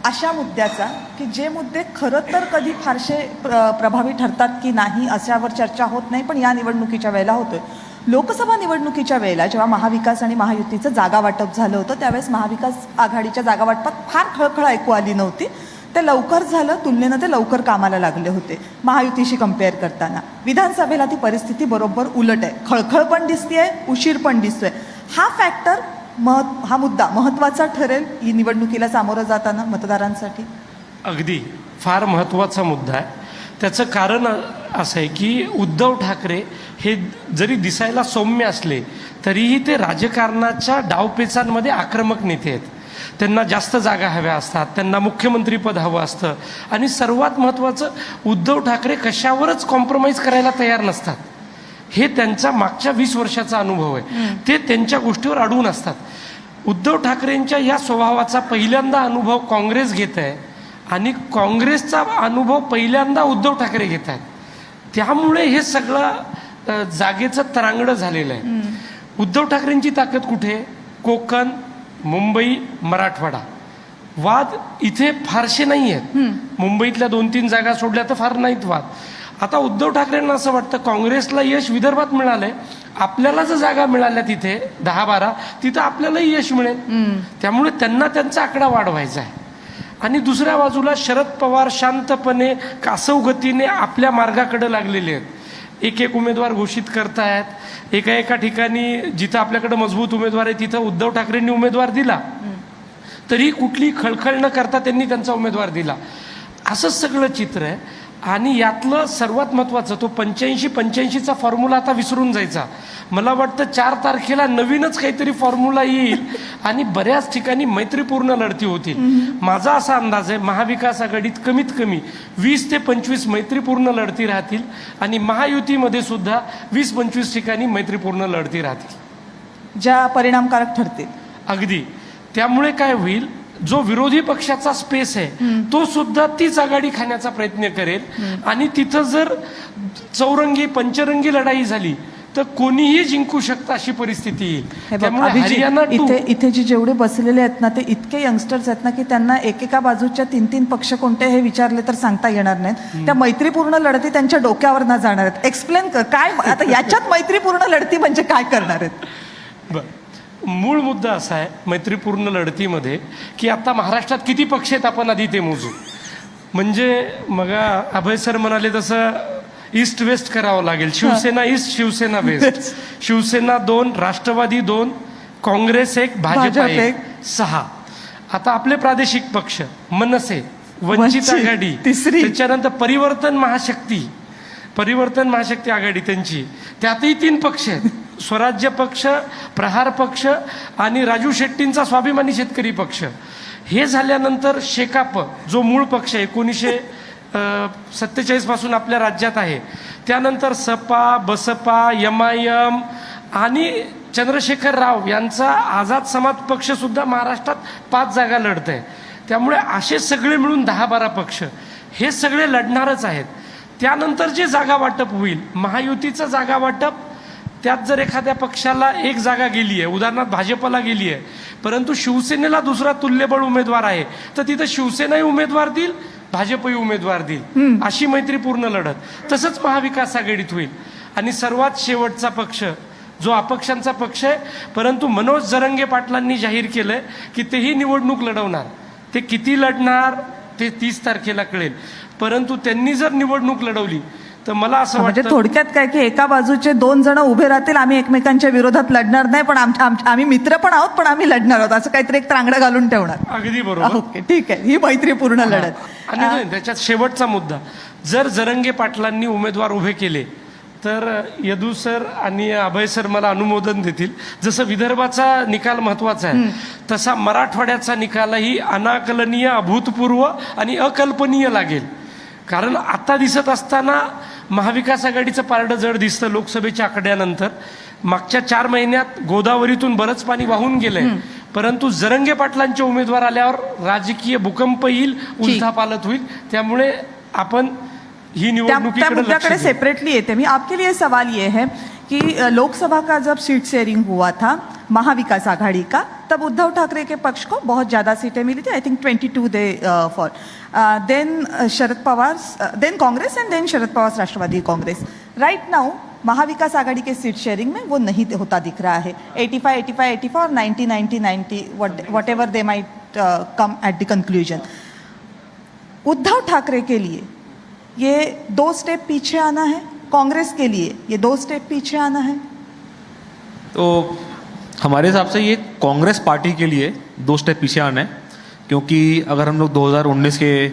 अशा मुद्द्याचा की जे मुद्दे खरं तर कधी फारसे प्रभावी ठरतात की नाही अशावर चर्चा होत नाही, पण या निवडणुकीच्या वेळेला होतोय. लोकसभा निवडणुकीच्या वेळेला जेव्हा महाविकास आणि महायुतीचं जागा वाटप झालं होतं त्यावेळेस महाविकास आघाडीच्या जागा वाटपात फार खळखळ ऐकू आली नव्हती. ते लवकर झालं, तुलनेनं ते लवकर कामाला लागले होते महायुतीशी कम्पेअर करताना. विधानसभेला ती परिस्थिती बरोबर उलट आहे, खळखळ पण दिसतेय, उशीर पण दिसतोय. हा फॅक्टर हा मुद्दा महत्त्वाचा ठरेल ही निवडणुकीला सामोरं जाताना मतदारांसाठी. अगदी फार महत्त्वाचा मुद्दा आहे. त्याचं कारण असं आहे की उद्धव ठाकरे हे जरी दिसायला सौम्य असले तरीही ते राजकारणाच्या डावपेचांमध्ये आक्रमक नेते आहेत. त्यांना जास्त जागा हव्या असतात, त्यांना मुख्यमंत्रीपद हवं असतं, आणि सर्वात महत्त्वाचं उद्धव ठाकरे कशावरच कॉम्प्रोमाइज करायला तयार नसतात. हे त्यांचा मागच्या 20 वर्षाचा अनुभव आहे. ते त्यांच्या गोष्टीवर अडवून असतात. उद्धव ठाकरेंच्या या स्वभावाचा पहिल्यांदा अनुभव काँग्रेस घेत आहे आणि काँग्रेसचा अनुभव पहिल्यांदा उद्धव ठाकरे घेत आहेत. त्यामुळे हे सगळं जागेचं तरांगडं झालेलं आहे. उद्धव ठाकरेंची ताकद कुठे? कोकण, मुंबई, मराठवाडा वाद इथे फारसे नाही आहेत. मुंबईतल्या 2-3 जागा सोडल्या तर फार नाहीत वाद. आता उद्धव ठाकरेंना असं वाटतं काँग्रेसला यश विदर्भात मिळालंय, आपल्याला जर जागा मिळाल्या तिथे 10-12 तिथं आपल्यालाही यश मिळेल. त्यामुळे त्यांना त्यांचा आकडा वाढवायचा आहे. आणि दुसऱ्या बाजूला शरद पवार शांतपणे कासवगतीने आपल्या मार्गाकडे लागलेले आहेत. एक उमेदवार घोषित करतायत. एका ठिकाणी जिथं आपल्याकडे मजबूत उमेदवार आहे तिथं उद्धव ठाकरेंनी उमेदवार दिला, तरी कुठली खळखळ न करता त्यांनी त्यांचा उमेदवार दिला. असंच सगळं चित्र आहे. आणि यातलं सर्वात महत्त्वाचं तो 85-85चा फॉर्म्युला आता विसरून जायचा. मला वाटतं 4 तारखेला नवीनच काहीतरी फॉर्म्युला येईल आणि बऱ्याच ठिकाणी मैत्रीपूर्ण लढती होतील. माझा असा अंदाज आहे महाविकास आघाडीत कमीत कमी 20 ते 25 मैत्रीपूर्ण लढती राहतील आणि महायुतीमध्ये सुद्धा 20-25 ठिकाणी मैत्रीपूर्ण लढती राहतील, ज्या परिणामकारक ठरतील. अगदी. त्यामुळे काय होईल, जो विरोधी पक्षाचा स्पेस आहे तो सुद्धा तीच आघाडी खाण्याचा प्रयत्न करेल. आणि तिथं जर चौरंगी पंचरंगी लढाई झाली तर कोणीही जिंकू शकतं अशी परिस्थिती येईल. हे बघ, त्यामुळे अभिजित, हरियाणा इथे जे जेवढे बसलेले आहेत ना ते इतके यंगस्टर्स आहेत ना की त्यांना एकेका बाजूच्या 3-3 पक्ष कोणते हे विचारले तर सांगता येणार नाहीत. त्या मैत्रीपूर्ण लढती त्यांच्या डोक्यावर ना जाणार आहेत. एक्सप्लेन कर काय आता याच्यात मैत्रीपूर्ण लढती म्हणजे काय करणार आहेत. बरं, मूळ मुद्दा असा आहे मैत्रीपूर्ण लढतीमध्ये की आता महाराष्ट्रात किती पक्ष आहेत आपण आधी ते मोजू. म्हणजे मग अभय सर म्हणाले तसं ईस्ट वेस्ट करावं लागेल. Shivsena east, Shivsena west. Shivsena 2, Rashtrawadi 2, Congress 1, Bhajap 1, 6. आता आपले प्रादेशिक पक्ष मनसे, वंचित आघाडी, तिसरी. त्याच्यानंतर परिवर्तन महाशक्ती आघाडी त्यांची, त्यातही 3 पक्ष आहेत. स्वराज्य पक्ष, प्रहार पक्ष आणि राजू शेट्टींचा स्वाभिमानी शेतकरी पक्ष. हे झाल्यानंतर शेकाप जो मूळ पक्ष आहे 1947 पासून आपल्या राज्यात आहे. त्यानंतर सपा, बसपा, MIM आणि चंद्रशेखर राव यांचा आझाद समाज पक्ष सुद्धा महाराष्ट्रात 5 जागा लढत आहे. त्यामुळे असे सगळे मिळून 10-12 पक्ष हे सगळे लढणारच आहेत. त्यानंतर जे जागा वाटप होईल, महायुतीचं जागा वाटप, त्यात जर एखाद्या पक्षाला 1 जागा गेली आहे, उदाहरणार्थ भाजपला गेली आहे, परंतु शिवसेनेला दुसरा तुल्यबळ उमेदवार आहे, तर तिथं शिवसेनाही उमेदवार देईल, भाजपही उमेदवार देईल. अशी मैत्रीपूर्ण लढत. तसंच महाविकास आघाडीत होईल. आणि सर्वात शेवटचा पक्ष जो अपक्षांचा पक्ष आहे, परंतु मनोज जरंगे पाटलांनी जाहीर केलंय की तेही निवडणूक लढवणार. ते किती लढणार ते 30 तारखेला कळेल. परंतु त्यांनी जर निवडणूक लढवली तर मला असं म्हणजे वाटतं थोडक्यात काय की एका बाजूचे 2 जण उभे राहतील, आम्ही एकमेकांच्या विरोधात लढणार नाही, पण आम्ही मित्र पण आहोत, पण आम्ही लढणार आहोत, असं काहीतरी एक त्रांगडं घालून ठेवणार. अगदी बरोबर. ओके, ठीक आहे. ही मैत्रीपूर्ण लढत. आणि त्याच्यात शेवटचा मुद्दा, जर जरंगे पाटलांनी उमेदवार उभे केले तर यदू सर आणि अभय सर मला अनुमोदन देतील. जसं विदर्भाचा निकाल महत्वाचा आहे तसा मराठवाड्याचा निकालही अनाकलनीय, अभूतपूर्व आणि अकल्पनीय लागेल. कारण आता दिसत असताना महाविकास आघाडीचं पारडं जड दिसतं लोकसभेच्या आकड्यानंतर. मागच्या 4 महिन्यात गोदावरीतून बरंच पाणी वाहून गेलंय, परंतु जरंगे पाटलांचे उमेदवार आल्यावर राजकीय भूकंप येईल, उलथापालथ होईल. त्यामुळे आपण ही त्या निवडणुकीकडे लक्ष मुद्द्याकडे देऊ. सेपरेटली येते मी. आपके लिए सवाल ये है कि लोकसभा का जब सीट शेयरिंग हुआ था महाविकास आघाड़ी का, तब उद्धव ठाकरे के पक्ष को बहुत ज़्यादा सीटें मिली थी. I think 22 they for then Sharad Pawar, then Congress and then Sharad Pawar Rashtravadi Congress. Right now Mahavikas Aghadi के सीट शेयरिंग में वो नहीं होता दिख रहा है. 85 और 90 whatever they might come at the conclusion. Uddhav Thackeray के लिए ये 2 स्टेप पीछे आना है, कांग्रेस के लिए ये 2 स्टेप पीछे आना है. तो हमारे हिसाब से ये कांग्रेस पार्टी के लिए 2 स्टेप पीछे आना है. क्योंकि अगर हम लोग 2019 के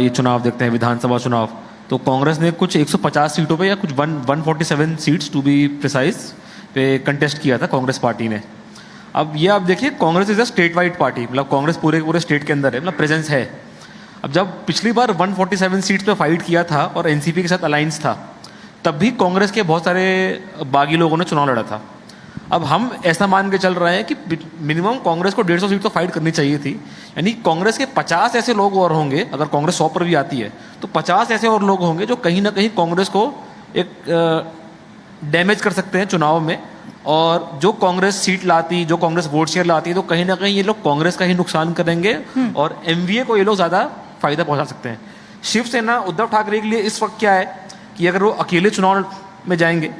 ये चुनाव देखते हैं, विधानसभा चुनाव, तो कांग्रेस ने कुछ 150 सीटों पे या कुछ 147 सीट्स टू बी प्रिसाइज पे कंटेस्ट किया था कांग्रेस पार्टी ने. अब ये आप देखिए, Congress is a state wide party, मतलब कांग्रेस पूरे स्टेट के अंदर है, मतलब प्रेजेंस है. अब जब पिछली बार 147 सीट्स पे फाइट किया था और एनसीपी के साथ अलायंस था, तब भी कांग्रेस के बहुत सारे बागी लोगों ने चुनाव लड़ा था. अब हम ऐसा मान के चल रहे हैं कि मिनिमम कांग्रेस को 150 सीट तो फाइट करनी चाहिए थी. यानी कांग्रेस के 50 ऐसे लोग और होंगे, अगर कांग्रेस 100 पर भी आती है तो 50 ऐसे और लोग होंगे जो कहीं ना कहीं कांग्रेस को एक डैमेज कर सकते हैं चुनाव में और जो कांग्रेस सीट लाती, जो कांग्रेस वोट शेयर लाती, तो कहीं ना कहीं ये लोग कांग्रेस का ही नुकसान करेंगे और एमवीए को ये लोग ज्यादा फायदा पहुंचा सकते हैं। शिवसेना उद्धव ठाकरे के लिए इस वक्त क्या है कि अगर वो अकेले चुनाव में जाएंगे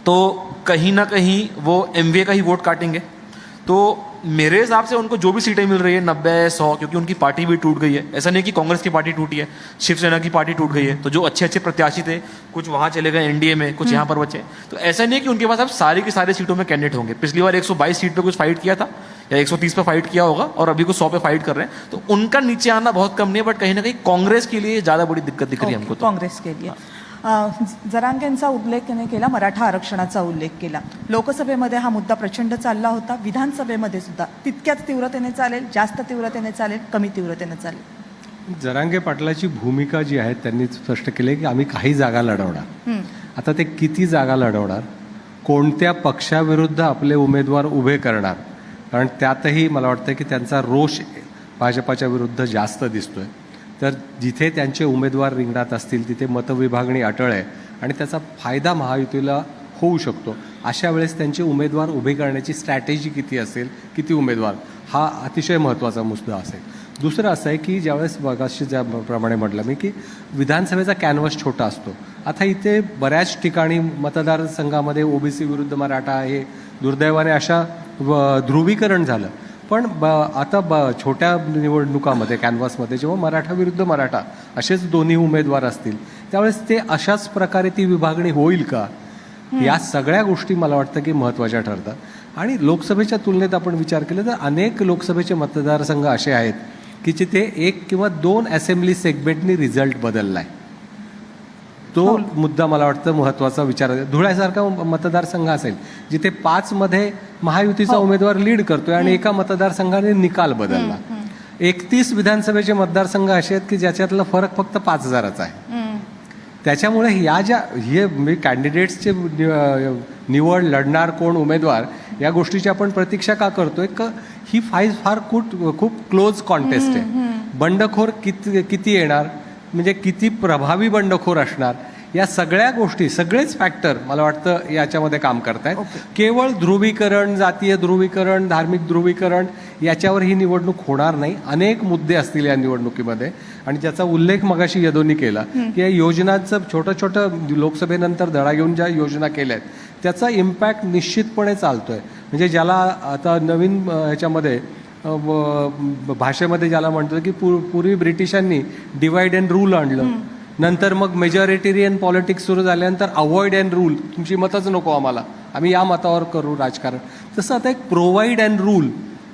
तो कहीं ना कहीं वो एमवीए का ही वोट काटेंगे। तो मेरे हिसाब से उनको जो भी सीटें मिल रही है 90-100, क्योंकि उनकी पार्टी भी टूट गई है, ऐसा नहीं कि कांग्रेस की पार्टी टूटी है, शिवसेना की पार्टी टूट गई है, तो जो अच्छे अच्छे प्रत्याशी थे कुछ वहां चले गए एनडीए में, कुछ यहाँ पर बचे। तो ऐसा नहीं है कि उनके पास अब सारी की सारी सीटों में कैंडिडेट होंगे। पिछली बार 122 सीट पे कुछ फाइट किया था या 130 पे फाइट किया होगा और अभी कुछ 100 पे फाइट कर रहे हैं, तो उनका नीचे आना बहुत कम नहीं है, बट कहीं ना कहीं कांग्रेस के लिए ज्यादा बड़ी दिक्कत दिख रही है हमको। काँग्रेस के लिए जरांगेंचा उल्लेख त्याने केला, मराठा आरक्षणाचा उल्लेख केला। लोकसभेमध्ये हा मुद्दा प्रचंड चालला होता, विधानसभेमध्ये सुद्धा तितक्याच तीव्रतेने चालेल, जास्त तीव्रतेने चालेल, कमी तीव्रतेने चालेल? जरांगे पाटलाची भूमिका जी आहे त्यांनी स्पष्ट केली की आम्ही काही जागा लढवणार। आता ते किती जागा लढवणार, कोणत्या पक्षाविरुद्ध आपले उमेदवार उभे करणार, कारण त्यातही मला वाटतं की त्यांचा रोष भाजपाच्या विरुद्ध जास्त दिसतोय। तर जिथे त्यांचे उमेदवार रिंगणात असतील तिथे मतविभागणी अटळ आहे आणि त्याचा फायदा महायुतीला होऊ शकतो। अशा वेळेस त्यांचे उमेदवार उभे करण्याची स्ट्रॅटेजी किती असेल, किती उमेदवार, हा अतिशय महत्त्वाचा मुद्दा असेल। दुसरं असं आहे की ज्यावेळेस मगाशी ज्याप्रमाणे म्हटलं मी की विधानसभेचा कॅनव्हास छोटा असतो। आता इथे बऱ्याच ठिकाणी मतदारसंघामध्ये ओबीसी विरुद्ध मराठा हे दुर्दैवाने अशा ध्रुवीकरण झालं, पण आता छोट्या निवडणुकामध्ये कॅनव्हासमध्ये जेव्हा मराठा विरुद्ध मराठा असेच दोन्ही उमेदवार असतील त्यावेळेस ते अशाच प्रकारे ती विभागणी होईल का, या सगळ्या गोष्टी मला वाटतं की महत्त्वाच्या ठरतात। आणि लोकसभेच्या तुलनेत आपण विचार केला तर अनेक लोकसभेचे मतदारसंघ असे आहेत की जिथे 1 किंवा 2 असेंब्ली सेगमेंटनी रिझल्ट बदलला आहे। तो मुद्दा मला वाटतं महत्त्वाचा विचार आहे। धुळ्यासारखा मतदारसंघ असेल जिथे 5 मध्ये महायुतीचा उमेदवार लीड करतोय आणि एका मतदारसंघाने निकाल बदलला। 31 विधानसभेचे मतदारसंघ असे आहेत की ज्याच्यातला फरक फक्त 5000चा आहे। त्याच्यामुळे हे मी कॅन्डिडेट्सचे निवड, लढणार कोण उमेदवार, या गोष्टीची आपण प्रतीक्षा का करतोय का ही फार खूप क्लोज कॉन्टेस्ट आहे। बंडखोर किती येणार, म्हणजे किती प्रभावी बंडखोर असणार, या सगळ्या गोष्टी, सगळेच फॅक्टर मला वाटतं याच्यामध्ये काम करतायत। केवळ ध्रुवीकरण, जातीय ध्रुवीकरण, धार्मिक ध्रुवीकरण याच्यावर ही निवडणूक होणार नाही। अनेक मुद्दे असतील या निवडणुकीमध्ये आणि ज्याचा उल्लेख मगाशी यदोनी केला की या योजनांचं छोटं लोकसभेनंतर धडा घेऊन ज्या योजना केल्या आहेत त्याचा इम्पॅक्ट निश्चितपणे चालतोय। म्हणजे ज्याला आता नवीन ह्याच्यामध्ये भाषेमध्ये ज्याला म्हणतो की पूर्वी ब्रिटिशांनी डिवाइड अँड रूल आणलं, नंतर मग मेजॉरिटेरियन पॉलिटिक्स सुरू झाल्यानंतर अवॉइड अँड रूल, तुमची मतच नको आम्हाला, आम्ही या मतावर करू राजकारण। तसं आता एक प्रोव्हाइड अँड रूल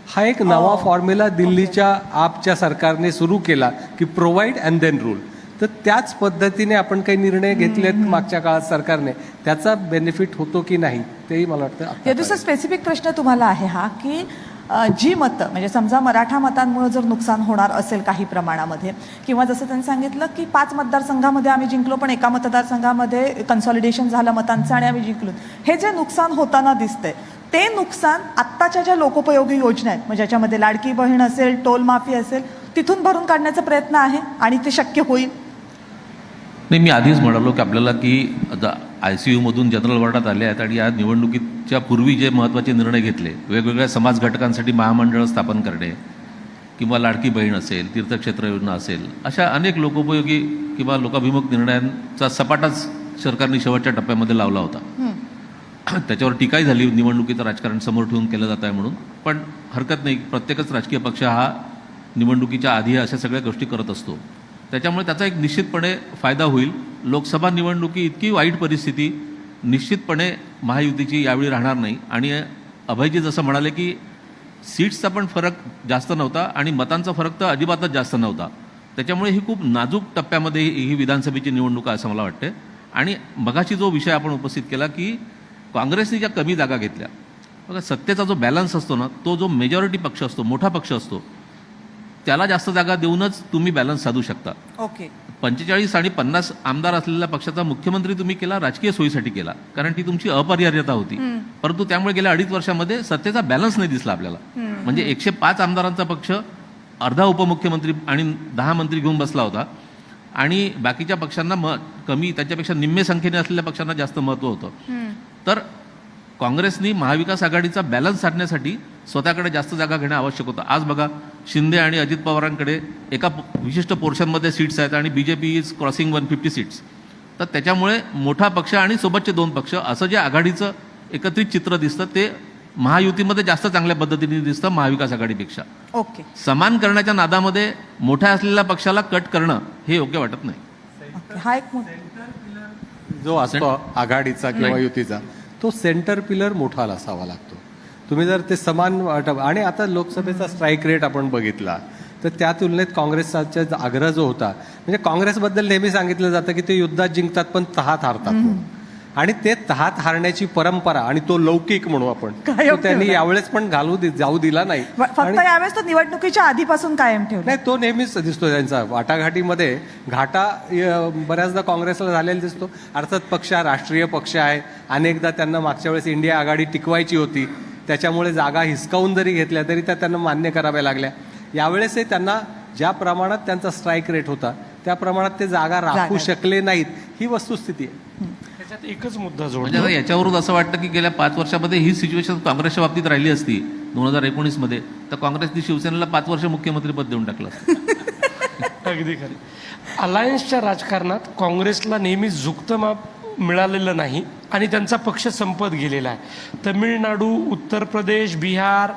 हा एक नवा फॉर्म्युला दिल्लीच्या आपच्या सरकारने सुरू केला की प्रोव्हाइड अँड देन रूल। तर त्याच पद्धतीने आपण काही निर्णय घेतलेत मागच्या काळात सरकारने, त्याचा बेनिफिट होतो की नाही तेही मला वाटतं। यदुसर स्पेसिफिक प्रश्न तुम्हाला आहे हा की जी मतं, म्हणजे समजा मराठा मतांमुळे जर नुकसान होणार असेल काही प्रमाणामध्ये, किंवा जसं त्यांनी सांगितलं की 5 मतदारसंघामध्ये आम्ही जिंकलो पण एका मतदारसंघामध्ये कन्सॉलिडेशन झालं मतांचं आणि आम्ही जिंकलो, हे जे नुकसान होताना दिसतंय ते नुकसान आत्ताच्या ज्या लोकोपयोगी योजना आहेत, म्हणजे ज्याच्यामध्ये लाडकी बहीण असेल, टोल माफी असेल, तिथून भरून काढण्याचा प्रयत्न आहे आणि ते शक्य होईल? नाही, मी आधीच म्हणालो की आपल्याला की आता ICU जनरल वॉर्डात आले आहेत आणि या निवडणुकीच्या पूर्वी जे महत्त्वाचे निर्णय घेतले, वेगवेगळ्या समाज घटकांसाठी महामंडळ स्थापन करणे किंवा लाडकी बहीण असेल, तीर्थक्षेत्र योजना असेल, अशा अनेक लोकोपयोगी किंवा लोकाभिमुख निर्णयांचा सपाटाच सरकारने शेवटच्या टप्प्यामध्ये लावला होता। त्याच्यावर टीकाही झाली, निवडणुकीचं राजकारण समोर ठेवून केलं जात आहे म्हणून, पण हरकत नाही, प्रत्येकच राजकीय पक्ष हा निवडणुकीच्या आधी अशा सगळ्या गोष्टी करत असतो। त्याच्यामुळे त्याचा एक निश्चितपणे फायदा होईल। लोकसभा निवडणुकी इतकी वाईट परिस्थिती निश्चितपणे महायुतीची यावेळी राहणार नाही। आणि अभयजी जसं म्हणाले की सीट्सचा पण फरक जास्त नव्हता आणि मतांचा फरक तर अजिबातच जास्त नव्हता, त्याच्यामुळे ही खूप नाजूक टप्प्यामध्ये ही विधानसभेची निवडणूक असं मला वाटते। आणि मगाशी जो विषय आपण उपस्थित केला की काँग्रेसने ज्या कमी जागा घेतल्या, बघा सत्तेचा जो बॅलन्स असतो ना, तो जो मेजॉरिटी पक्ष असतो, मोठा पक्ष असतो, त्याला जास्त जागा देऊनच तुम्ही बॅलन्स साधू शकता। ओके, 45 आणि 50 आमदार असलेल्या पक्षाचा मुख्यमंत्री तुम्ही केला राजकीय सोयीसाठी केला, कारण ती तुमची अपरिहार्यता होती, परंतु त्यामुळे गेल्या 2.5 वर्षामध्ये सत्तेचा बॅलन्स नाही दिसला आपल्याला। म्हणजे 105 आमदारांचा पक्ष अर्धा उपमुख्यमंत्री आणि 10 मंत्री घेऊन बसला होता आणि बाकीच्या पक्षांना कमी, त्याच्यापेक्षा निम्मे संख्येने असलेल्या पक्षांना जास्त महत्त्व होतं। तर काँग्रेसनी महाविकास आघाडीचा बॅलन्स साधण्यासाठी स्वतःकडे जास्त जागा घेणं आवश्यक होतं. आज बघा, शिंदे आणि अजित पवारांकडे एका विशिष्ट पोर्शनमध्ये सीट्स आहेत आणि BJP इज क्रॉसिंग 150 सीट्स. तर त्याच्यामुळे मोठा पक्ष आणि सोबतचे 2 पक्ष असं जे आघाडीचं एकत्रित चित्र दिसतं ते महायुतीमध्ये जास्त चांगल्या पद्धतीने दिसतं महाविकास आघाडीपेक्षा. ओके. समान करण्याच्या नादामध्ये मोठ्या असलेल्या पक्षाला कट करणं हे योग्य वाटत नाही. ओके. हा एक मुद्दा. जो असतो आघाडीचा किंवा नाही. युतीचा तो सेंटर पिलर मोठा असावा लागतो. तुम्ही जर ते समान आणि आता लोकसभेचा स्ट्राईक रेट आपण बघितला तर त्या तुलनेत काँग्रेसचा आग्रह जो होता, म्हणजे काँग्रेसबद्दल नेहमी सांगितलं जातं की ते युद्धात जिंकतात पण तहात हारतात म्हणून. आणि ते तहात हारण्याची परंपरा आणि तो लौकिक म्हणू आपण कायम तो त्यांनी ठेवला. यावेळेस पण जाऊ दिला नाही. फक्त आणि यावेळेस तो निवडणुकीच्या आधीपासून कायम ठेवला. नाही, तो नेहमीच दिसतो त्यांचा वाटाघाटीमध्ये घाटा बऱ्याचदा काँग्रेसला झालेला दिसतो. अर्थात पक्ष हा राष्ट्रीय पक्ष आहे. अनेकदा त्यांना मागच्या वेळेस इंडिया आघाडी टिकवायची होती, त्याच्यामुळे जागा हिसकावून जरी घेतल्या तरी त्या त्यांना मान्य कराव्या लागल्या. यावेळेसही त्यांना ज्या प्रमाणात त्यांचा स्ट्राईक रेट होता त्या प्रमाणात ते जागा राखू शकले नाहीत, ही वस्तुस्थिती आहे. त्याच्यात एकच मुद्दा म्हणजे जोडतो. आता याच्यावरून असं वाटतं की गेल्या 5 वर्षामध्ये ही सिच्युएशन काँग्रेसच्या बाबतीत राहिली असती 2019 मध्ये, तर काँग्रेसने शिवसेनेला 5 वर्ष मुख्यमंत्रीपद देऊन टाकलं असतं. अगदी खरं. अलायन्सच्या राजकारणात काँग्रेसला नेहमी झुकतं माप मिळालेलं नाही आणि त्यांचा पक्ष संपत गेलेला आहे. तमिळनाडू, उत्तर प्रदेश, बिहार,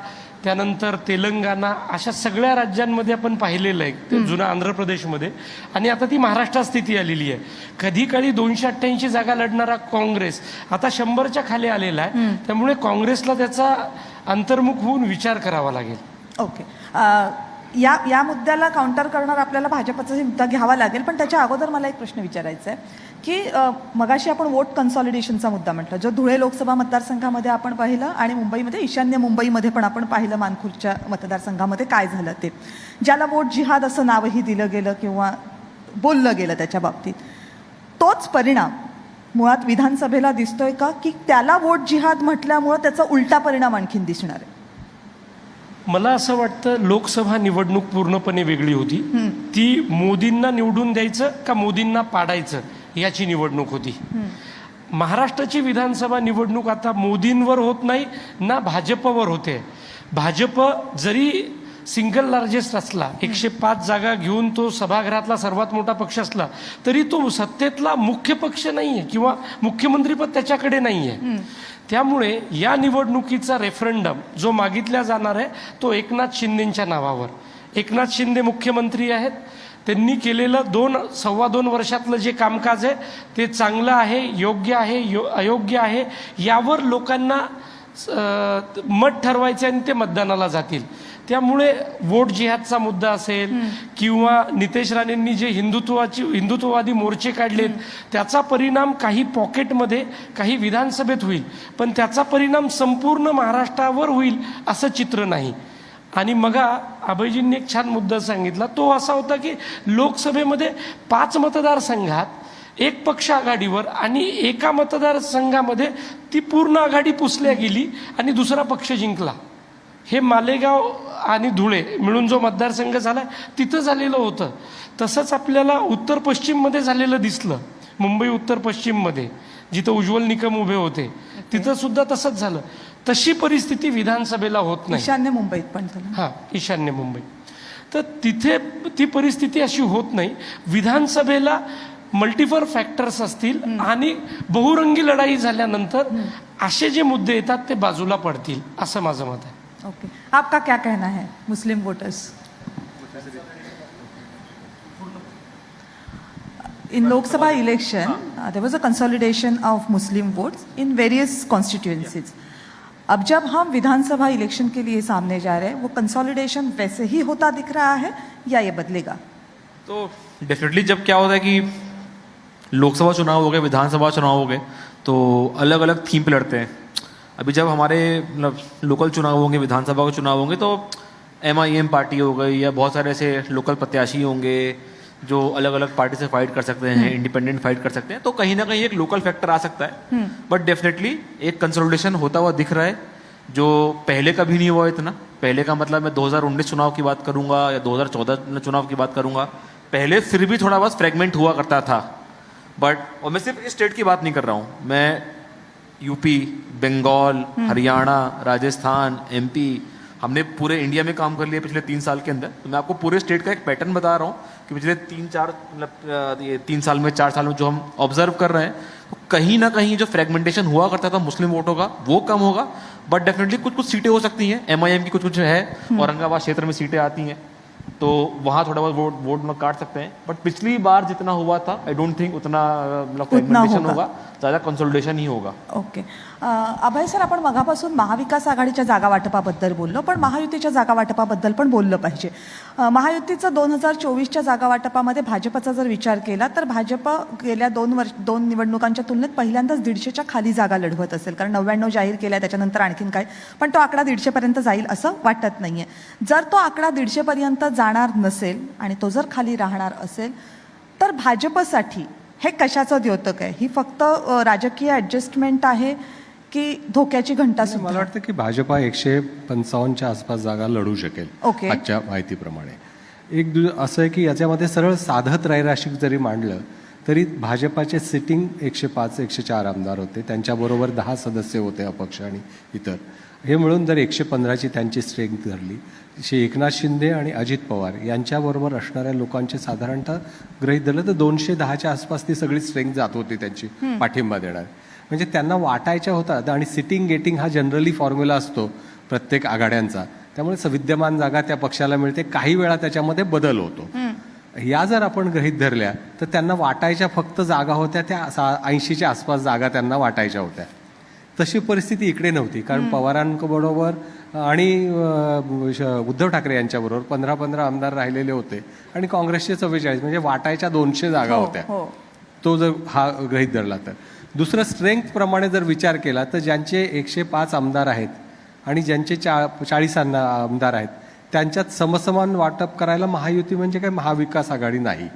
त्यानंतर तेलंगणा अशा सगळ्या राज्यांमध्ये आपण पाहिलेलं आहे, ते जुना आंध्र प्रदेशमध्ये, आणि आता ती महाराष्ट्रात स्थिती आलेली आहे. कधी काळी 288 जागा लढणारा काँग्रेस आता 100च्या खाली आलेला आहे. त्यामुळे काँग्रेसला त्याचा अंतर्मुख होऊन विचार करावा लागेल. ओके. या मुद्द्याला काउंटर करणार आपल्याला भाजपचा मुद्दा घ्यावा लागेल, पण त्याच्या अगोदर मला एक प्रश्न विचारायचा आहे की मगाशी आपण वोट कन्सॉलिडेशनचा मुद्दा म्हटला, जो धुळे लोकसभा मतदारसंघामध्ये आपण पाहिलं आणि मुंबईमध्ये, ईशान्य मुंबईमध्ये पण आपण पाहिलं मानखुर्दच्या मतदारसंघामध्ये काय झालं ते, ज्याला वोट जिहाद असं नावही दिलं गेलं किंवा बोललं गेलं त्याच्या बाबतीत. तोच परिणाम मुळात विधानसभेला दिसतोय का, की त्याला वोट जिहाद म्हटल्यामुळं त्याचा उलटा परिणाम आणखीन दिसणार आहे? मला असं वाटतं लोकसभा निवडणूक पूर्णपणे वेगळी होती. ती मोदींना निवडून द्यायचं का मोदींना पाडायचं याची निवडणूक होती. महाराष्ट्राची विधानसभा निवडणूक आता मोदींवर होत नाही ना भाजपवर होते. भाजप जरी सिंगल लार्जेस्ट असला, 105 जागा घेऊन तो सभागृहातला सर्वात मोठा पक्ष असला तरी तो सत्तेतला मुख्य पक्ष नाही आहे किंवा मुख्यमंत्रीपद त्याच्याकडे नाही आहे. त्यामुळे या निवडणुकीचा रेफरंडम जो मागितला जाणार आहे तो एकनाथ शिंदेंच्या नावावर. एकनाथ शिंदे मुख्यमंत्री आहेत, त्यांनी केलेलं 2-2.25 वर्षातलं जे कामकाज आहे ते चांगलं आहे, योग्य आहे, अयोग्य आहे, यावर लोकांना मत ठरवायचे आणि ते मतदानाला जातील. त्यामुळे वोट जिहादचा मुद्दा असेल किंवा नितेश राणेंनी जे हिंदुत्ववादी मोर्चे काढलेत त्याचा परिणाम काही पॉकेटमध्ये, काही विधानसभेत होईल, पण त्याचा परिणाम संपूर्ण महाराष्ट्रावर होईल असं चित्र नाही. आणि मग अभयजींनी एक छान मुद्दा सांगितला, तो असा होता की लोकसभेमध्ये 5 मतदारसंघात एक पक्ष आघाडीवर आणि एका मतदारसंघामध्ये ती पूर्ण आघाडी पुसल्या गेली आणि दुसरा पक्ष जिंकला. हे मालेगाव आणि धुळे मिळून जो मतदारसंघ झाला तिथं झालेलं होतं. तसंच आपल्याला उत्तर पश्चिममध्ये झालेलं दिसलं. मुंबई उत्तर पश्चिममध्ये जिथं उज्ज्वल निकम उभे होते तिथं सुद्धा तसंच झालं. तशी परिस्थिती विधानसभेला होत नाही. ईशान्य मुंबईत पण झालं. हां, ईशान्य मुंबई. तर तिथे ती परिस्थिती अशी होत नाही. विधानसभेला मल्टिपल फॅक्टर्स असतील आणि बहुरंगी लढाई झाल्यानंतर असे जे मुद्दे येतात ते बाजूला पडतील असं माझं मत आहे. ओके. आपका क्या कहना है मुस्लिम voters? In Lok Sabha election, there was a consolidation of Muslim votes in various constituencies. अब जब हम विधानसभा इलेक्शन के लिए सामने जा रहे हैं, वो कंसोलिडेशन वैसे ही होता दिख रहा है या ये बदलेगा? तो डेफिनेटली जब क्या होता है कि लोकसभा चुनाव हो गए, विधानसभा चुनाव हो गए, तो अलग अलग थीम पे लड़ते हैं. अभी जब हमारे मतलब लोकल चुनाव होंगे, विधानसभा के चुनाव होंगे, तो MIM पार्टी हो गई या बहुत सारे ऐसे लोकल प्रत्याशी होंगे जो अलग अलग पार्टी से फाइट कर सकते हैं, इंडिपेंडेंट फाइट कर सकते हैं, तो कहीं ना कहीं एक लोकल फैक्टर आ सकता है. बट डेफिनेटली एक कंसोलिडेशन होता हुआ दिख रहा है जो पहले कभी नहीं हुआ इतना. पहले का मतलब मैं 2019 चुनाव की बात करूंगा या 2014 चुनाव की बात करूंगा, पहले फिर भी थोड़ा बहुत फ्रेगमेंट हुआ करता था. बट और मैं सिर्फ इस स्टेट की बात नहीं कर रहा हूँ, मैं यूपी, बंगाल, हरियाणा, राजस्थान, एमपी, हमने पूरे इंडिया में काम कर लिया पिछले 3 साल के अंदर। तो मैं आपको पूरे स्टेट का एक पैटर्न बता रहा हूँ कि पिछले 3 साल में 4 साल में जो हम ऑब्जर्व कर रहे हैं, तो कहीं ना कहीं जो फ्रेगमेंटेशन हुआ करता था मुस्लिम वोटों का वो कम होगा, बट डेफिनेटली कुछ कुछ सीटें हो सकती हैं। MIM की कुछ कुछ है, औरंगाबाद क्षेत्र में सीटें आती हैं, तो वहाँ थोड़ा बहुत वोट में काट सकते हैं, बट पिछली बार जितना हुआ था आई डोंट थिंक उतना फ्रेगमेंटेशन होगा, ज़्यादा कंसोलिडेशन ही होगा। ओके. अभय सर, आपण मगापासून महाविकास आघाडीच्या जागा वाटपाबद्दल बोललो, पण महायुतीच्या जागा वाटपाबद्दल पण बोललं पाहिजे. महायुतीचं 2024च्या जागा वाटपामध्ये भाजपचा जर विचार केला तर भाजप गेल्या 2 निवडणुकांच्या तुलनेत पहिल्यांदाच 150च्या खाली जागा लढवत असेल, कारण 99 जाहीर केल्या, त्याच्यानंतर आणखीन काय, पण तो आकडा 150 पर्यंत जाईल असं वाटत नाहीये. जर तो आकडा 150 पर्यंत जाणार नसेल आणि तो जर खाली राहणार असेल तर भाजपसाठी हे कशाचं द्योतक आहे? ही फक्त राजकीय ॲडजस्टमेंट आहे की धोक्याची घंटा सुद्धा? मला वाटतं की भाजपा 155च्या आसपास जागा लढू शकेल ओके. आजच्या माहितीप्रमाणे. असं आहे की याच्यामध्ये सरळ साधं त्रैराशिक जरी मांडलं तरी भाजपाचे सिटिंग 105 104 आमदार होते, त्यांच्याबरोबर 10 सदस्य होते अपक्ष आणि इतर, हे मिळून जर 115ची त्यांची स्ट्रेंथ धरली, एकनाथ शिंदे आणि अजित पवार यांच्याबरोबर असणाऱ्या लोकांचे साधारणतः गृहीत धरलं तर 210च्या आसपास ती सगळी स्ट्रेंथ जात होती त्यांची पाठिंबा देणार. म्हणजे त्यांना वाटायच्या होतात, आणि सिटिंग गेटिंग हा जनरली फॉर्म्युला असतो प्रत्येक आघाड्यांचा, त्यामुळे विद्यमान जागा त्या पक्षाला मिळते, काही वेळा त्याच्यामध्ये बदल होतो. या जर आपण गृहीत धरल्या तर त्यांना वाटायच्या फक्त जागा होत्या त्या 80च्या आसपास जागा त्यांना वाटायच्या होत्या. तशी परिस्थिती इकडे नव्हती, कारण पवारांबरोबर आणि उद्धव ठाकरे यांच्याबरोबर 15 आमदार राहिलेले होते आणि काँग्रेसचे 44, म्हणजे वाटायच्या 200 जागा होत्या. तो जर हा गृहीत धरला तर. दुसरं स्ट्रेंथ प्रमाणे जर विचार केला तर ज्यांचे 105 आमदार आहेत आणि ज्यांचे 40 आमदार आहेत त्यांच्यात समसमान वाटप करायला महायुती म्हणजे काही महाविकास आघाडी नाही.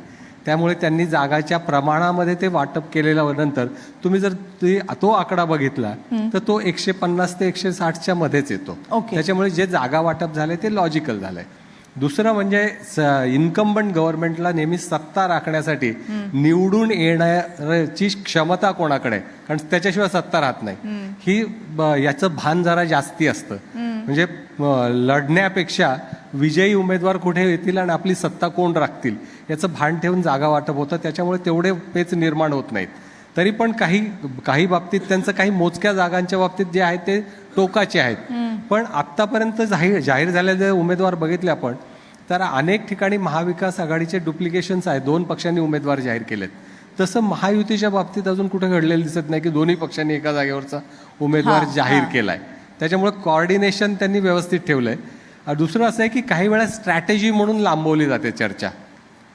त्यामुळे त्यांनी जागाच्या प्रमाणामध्ये ते वाटप केलेल्यानंतर तुम्ही जर तो आकडा बघितला तर तो 150 ते 160च्या मध्येच येतो. त्याच्यामुळे जे जागा वाटप झाले ते लॉजिकल झालंय. दुसरं म्हणजे इन्कम्बंट गव्हर्नमेंटला नेहमी सत्ता राखण्यासाठी निवडून येण्याची क्षमता कोणाकडे आहे, कारण त्याच्याशिवाय सत्ता राहत नाही, ही याचं भान जरा जास्ती असतं. म्हणजे लढण्यापेक्षा विजयी उमेदवार कुठे येतील आणि आपली सत्ता कोण राखतील याचं भान ठेवून जागा वाटप होतं. त्याच्यामुळे तेवढे पेच निर्माण होत नाहीत. तरी पण काही बाबतीत त्यांचं काही मोजक्या जागांच्या बाबतीत जे आहे ते टोकाचे आहेत. पण आत्तापर्यंत जाहीर झालेले उमेदवार बघितले आपण तर अनेक ठिकाणी महाविकास आघाडीचे डुप्लिकेशन्स आहेत, 2 पक्षांनी उमेदवार जाहीर केलेत. तसं महायुतीच्या बाबतीत अजून कुठे घडलेलं दिसत नाही की दोन्ही पक्षांनी एका जागेवरचा उमेदवार जाहीर केलाय. त्याच्यामुळे कॉर्डिनेशन त्यांनी व्यवस्थित ठेवलंय. दुसरं असं आहे की काही वेळा स्ट्रॅटेजी म्हणून लांबवली जाते चर्चा,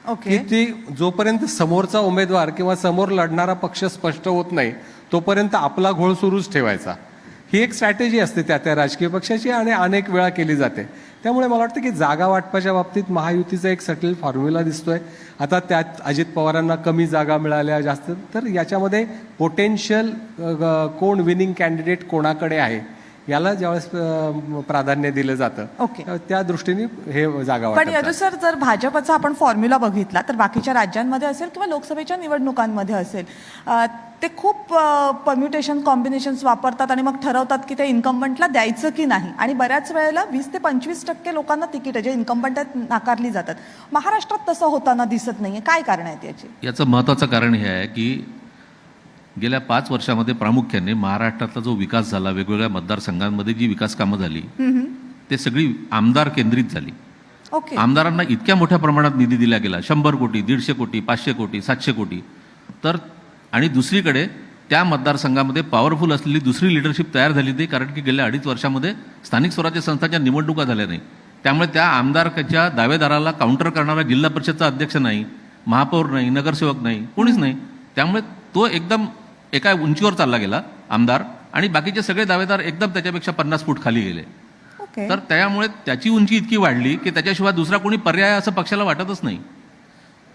की ती जोपर्यंत समोरचा उमेदवार किंवा समोर लढणारा पक्ष स्पष्ट होत नाही तोपर्यंत आपला घोळ सुरूच ठेवायचा. ही एक स्ट्रॅटेजी असते त्या राजकीय पक्षाची आणि अनेक वेळा केली जाते. त्यामुळे मला वाटतं की जागा वाटपाच्या बाबतीत महायुतीचा एक सटल फॉर्म्युला दिसतोय. आता त्यात अजित पवारांना कमी जागा मिळाल्या जास्त, तर याच्यामध्ये पोटेन्शियल कोण विनिंग कॅन्डिडेट कोणाकडे आहे याला ज्यावेळेस प्राधान्य दिलं जातं त्या दृष्टीने हे जागा पण सर, जर भाजपचा आपण फॉर्म्युला बघितला तर बाकीच्या राज्यांमध्ये असेल किंवा लोकसभेच्या निवडणुकांमध्ये असेल, ते खूप परम्युटेशन कॉम्बिनेशन्स वापरतात आणि मग ठरवतात की ते इन्कम्बंटला द्यायचं की नाही. आणि बऱ्याच वेळेला 20 ते 25% लोकांना तिकीट जे इन्कम्बंट आहेत नाकारली जातात. महाराष्ट्रात तसं होताना दिसत नाहीये. काय कारण आहेत याची? याचं महत्त्वाचं कारण हे आहे की गेल्या 5 वर्षामध्ये प्रामुख्याने महाराष्ट्रातला जो विकास झाला, वेगवेगळ्या मतदारसंघांमध्ये जी विकास कामं झाली ते सगळी आमदार केंद्रित झाली. आमदारांना इतक्या मोठ्या प्रमाणात निधी दिला गेला, 100 कोटी, 150 कोटी, 500 कोटी, 700 कोटी. तर आणि दुसरीकडे त्या मतदारसंघामध्ये पॉवरफुल असलेली दुसरी लिडरशिप तयार झाली नाही, कारण की गेल्या 2.5 वर्षामध्ये स्थानिक स्वराज्य संस्थांच्या निवडणुका झाल्या नाही. त्यामुळे त्या आमदारच्या दावेदाराला काउंटर करणारा जिल्हा परिषदचा अध्यक्ष नाही, महापौर नाही, नगरसेवक नाही, कोणीच नाही. त्यामुळे तो एकदम एका उंचीवर चालला गेला आमदार, आणि बाकीचे सगळे दावेदार एकदम त्याच्यापेक्षा 50 फूट खाली गेले. तर त्यामुळे त्याची उंची इतकी वाढली की त्याच्याशिवाय दुसरा कोणी पर्याय असं पक्षाला वाटतच नाही.